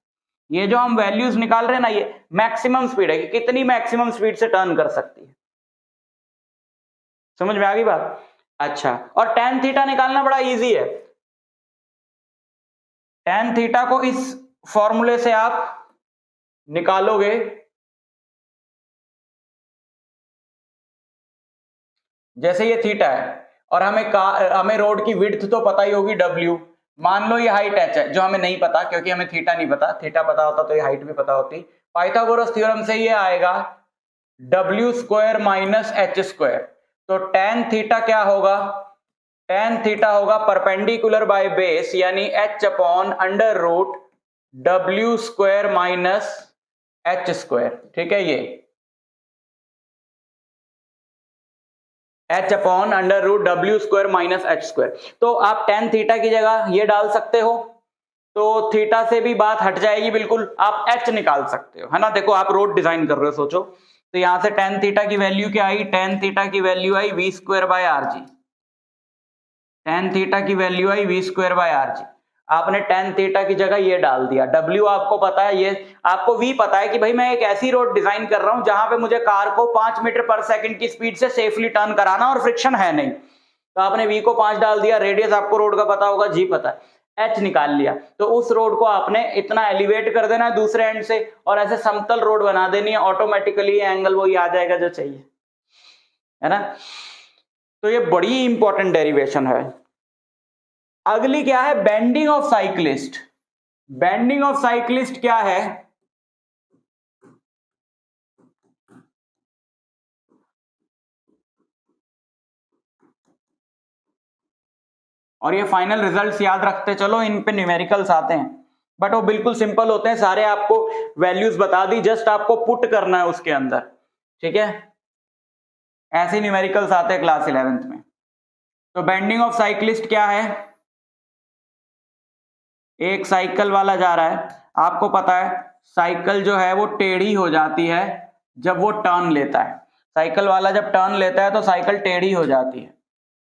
ये जो हम वैल्यूज निकाल रहे हैं ना, ये मैक्सिमम स्पीड है कि कितनी मैक्सिमम स्पीड से टर्न कर सकती है। समझ में आ गई बात? अच्छा, और टेन थीटा निकालना बड़ा इजी है। टेन थीटा को इस फॉर्मूले से आप निकालोगे, जैसे ये थीटा है और हमें रोड की विड्थ तो पता ही होगी W, मान लो ये हाइट h है, जो हमें नहीं पता क्योंकि हमें थीटा नहीं पता, थीटा पता होता तो ये हाइट भी पता होती। पाइथागोरस थ्योरम से ये आएगा W square minus h square, तो टेन थीटा क्या होगा, टेन थीटा होगा परपेंडिकुलर बाय बेस, यानी h upon under root W square minus h square. ठीक है, ये h upon under root W square minus h square. तो आप टेन थीटा की जगह ये डाल सकते हो, तो थीटा से भी बात हट जाएगी बिल्कुल, आप h निकाल सकते हो, है ना। देखो आप रोड डिजाइन कर रहे हो, सोचो, तो यहां से टेन थीटा की वैल्यू क्या आई, टेन थीटा की वैल्यू आई v square by R G, tan theta की वैल्यू आई v square by are g. आपने टेन थीटा की जगह ये डाल दिया, W आपको पता है, ये आपको V पता है कि भाई मैं एक ऐसी रोड डिजाइन कर रहा हूं जहां पे मुझे कार को 5 मीटर पर सेकंड की स्पीड से सेफली टर्न कराना और फ्रिक्शन है नहीं, तो आपने V को 5 डाल दिया। रेडियस आपको रोड का पता होगा, G पता है, एच निकाल लिया, तो उस रोड को आपने इतना एलिवेट कर देना है दूसरे एंड से और ऐसे समतल रोड बना देनी है, ऑटोमेटिकली एंगल वही आ जाएगा जो चाहिए, है ना। तो ये बड़ी इंपॉर्टेंट डेरिवेशन है। अगली क्या है, bending of cyclist. Bending of cyclist क्या है, और ये फाइनल रिजल्ट्स याद रखते चलो, इन पे न्यूमेरिकल्स आते हैं बट वो बिल्कुल सिंपल होते हैं, सारे आपको वैल्यूज बता दी, जस्ट आपको पुट करना है उसके अंदर, ठीक है। ऐसे न्यूमेरिकल्स आते हैं क्लास 11th में। तो बेंडिंग ऑफ साइक्लिस्ट क्या है, एक साइकिल वाला जा रहा है, आपको पता है साइकिल जो है वो टेढ़ी हो जाती है जब वो टर्न लेता है। साइकिल वाला जब टर्न लेता है तो साइकिल टेढ़ी हो जाती है।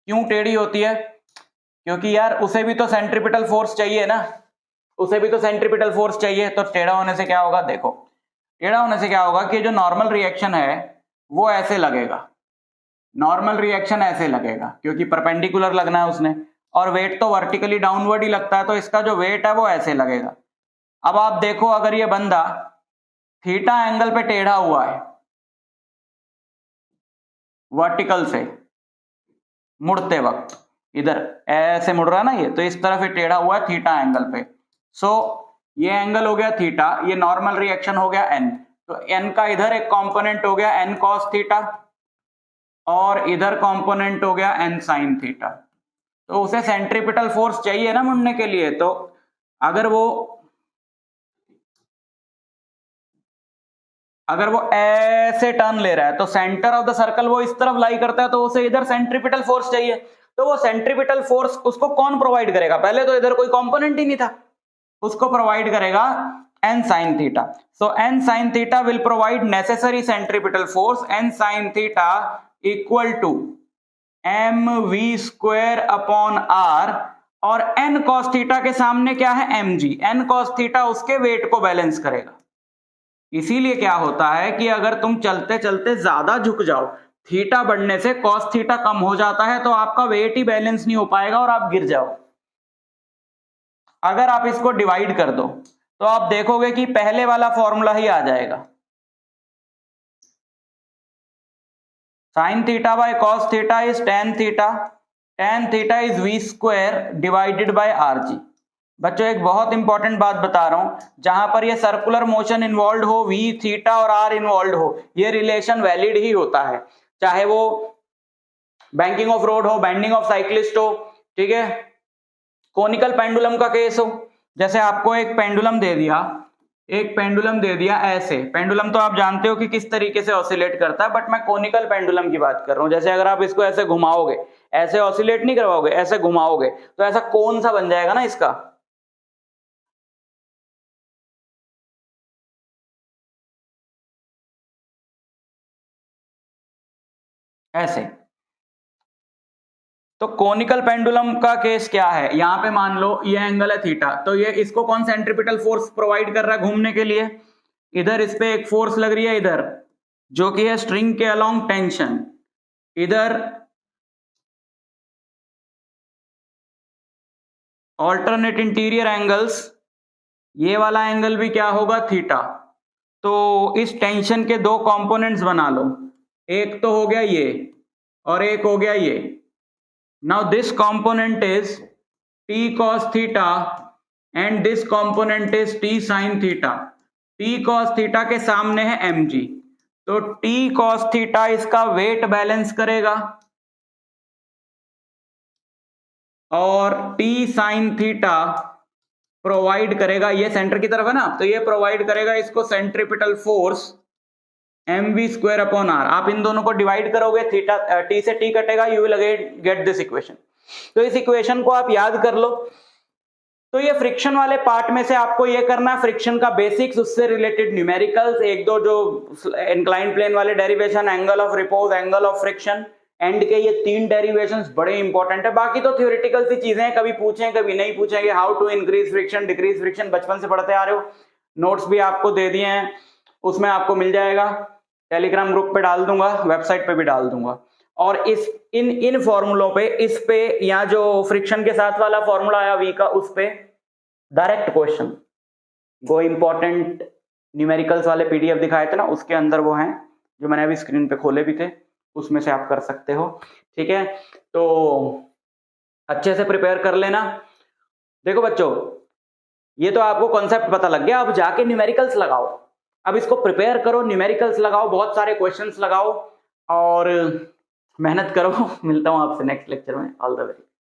क्यों टेढ़ी होती है, क्योंकि यार उसे भी तो सेंट्रीपिटल फोर्स चाहिए ना, उसे भी तो सेंट्रीपिटल फोर्स चाहिए। तो टेढ़ा होने से क्या होगा, देखो टेढ़ा होने से क्या होगा कि जो नॉर्मल रिएक्शन है वो ऐसे लगेगा, नॉर्मल रिएक्शन ऐसे लगेगा क्योंकि परपेंडिकुलर लगना है उसने, और वेट तो वर्टिकली डाउनवर्ड ही लगता है, तो इसका जो वेट है वो ऐसे लगेगा। अब आप देखो अगर ये बंदा थीटा एंगल पे टेढ़ा हुआ है, वर्टिकल से मुड़ते वक्त इधर ऐसे मुड़ रहा है ना ये, तो इस तरफ टेढ़ा हुआ है थीटा एंगल पे। सो ये एंगल हो गया थीटा, ये नॉर्मल रिएक्शन हो गया एन, तो एन का इधर एक कंपोनेंट हो गया एन कॉस थीटा और इधर कंपोनेंट हो गया एन साइन थीटा। तो उसे सेंट्रीपिटल फोर्स चाहिए ना मुड़ने के लिए, तो अगर वो ऐसे टर्न ले रहा है तो सेंटर ऑफ द सर्कल वो इस तरफ लाई करता है, तो उसे इधर सेंट्रीपिटल फोर्स चाहिए। तो वो सेंट्रीपिटल फोर्स उसको कौन प्रोवाइड करेगा, पहले तो इधर कोई कंपोनेंट ही नहीं था, उसको प्रोवाइड करेगा n sin theta. So n sin theta will provide necessary centripetal force n sin theta equal to mv square upon r, और n cos थीटा के सामने क्या है mg, n cos थीटा उसके वेट को बैलेंस करेगा। इसीलिए क्या होता है कि अगर तुम चलते चलते ज्यादा झुक जाओ, थीटा बढ़ने से कॉस थीटा कम हो जाता है, तो आपका वेट ही बैलेंस नहीं हो पाएगा और आप गिर जाओ। अगर आप इसको डिवाइड कर दो तो आप देखोगे कि पहले वाला फॉर्मूला ही आ जाएगा, sine theta by cos theta is tan theta is V square divided by are G. बच्चों एक बहुत इंपॉर्टेंट बात बता रहा हूं, जहां पर ये सर्कुलर मोशन इन्वॉल्व हो, वी थीटा और आर इन्वॉल्व हो, ये रिलेशन वैलिड ही होता है, चाहे वो बैंकिंग ऑफ रोड हो, बेंडिंग ऑफ साइक्लिस्ट हो, ठीक है, कोनिकल पेंडुलम का केस हो। जैसे आपको एक पेंडुलम दे दिया ऐसे, पेंडुलम तो आप जानते हो कि किस तरीके से ऑसिलेट करता है, बट मैं कोनिकल पेंडुलम की बात कर रहा हूं। जैसे अगर आप इसको ऐसे घुमाओगे, ऐसे ऑसिलेट नहीं करवाओगे, ऐसे घुमाओगे तो ऐसा कौन सा बन जाएगा ना इसका, ऐसे। तो कोनिकल पेंडुलम का केस क्या है, यहां पे मान लो ये एंगल है थीटा, तो ये इसको कौन सेंट्रीपिटल फोर्स प्रोवाइड कर रहा है घूमने के लिए, इधर इस पे एक फोर्स लग रही है इधर, जो कि है स्ट्रिंग के अलोंग टेंशन, इधर ऑल्टरनेट इंटीरियर एंगल्स, ये वाला एंगल भी क्या होगा थीटा। तो इस टेंशन के दो कंपोनेंट्स बना लो, एक तो हो गया ये और एक हो गया ये। Now this component is t cos theta and this component is t sin theta. t cos theta के सामने है mg, तो t cos थीटा इसका वेट बैलेंस करेगा और t sin थीटा प्रोवाइड करेगा, ये सेंटर की तरफ है ना, तो ये प्रोवाइड करेगा इसको centripetal force mv square upon r। आप इन दोनों को डिवाइड करोगे, थीटा t से t कटेगा, you will again get this equation. तो इस इक्वेशन को आप याद कर लो। तो ये फ्रिक्शन वाले पार्ट में से आपको ये करना है, फ्रिक्शन का बेसिक्स, उससे रिलेटेड न्यूमेरिकल्स, एक दो जो इंक्लाइन प्लेन वाले derivation, angle of repose, angle of friction, and के ये तीन डेरिवेशंस बड़े इंपॉर्टेंट है। बाकी तो थ्योरेटिकल सी चीजें हैं, कभी पूछें कभी नहीं पूछेंगे। How to increase friction, decrease friction बचपन से पढ़ते आ रहे हो, नोट्स भी आपको दे दिए हैं, उसमें आपको मिल जाएगा, टेलीग्राम ग्रुप पे डाल दूंगा, वेबसाइट पे भी डाल दूंगा। और इस इन फॉर्मूलों पे, इस पे, या जो फ्रिक्शन के साथ वाला फॉर्मूला आया V का, उस पे डायरेक्ट क्वेश्चन, वो इंपॉर्टेंट न्यूमेरिकल्स वाले PDF दिखाए थे ना, उसके अंदर वो हैं जो मैंने अभी स्क्रीन पे खोले भी थे, उसमें से आप कर सकते हो। ठीक है, तो अच्छे से प्रिपेयर कर लेना। देखो बच्चों, ये तो आपको कॉन्सेप्ट पता लग गया, अब जाके न्यूमेरिकल्स लगाओ, अब इसको प्रिपेयर करो, न्यूमेरिकल्स लगाओ, बहुत सारे क्वेश्चंस लगाओ और मेहनत करो। मिलता हूं आपसे नेक्स्ट लेक्चर में। All the very.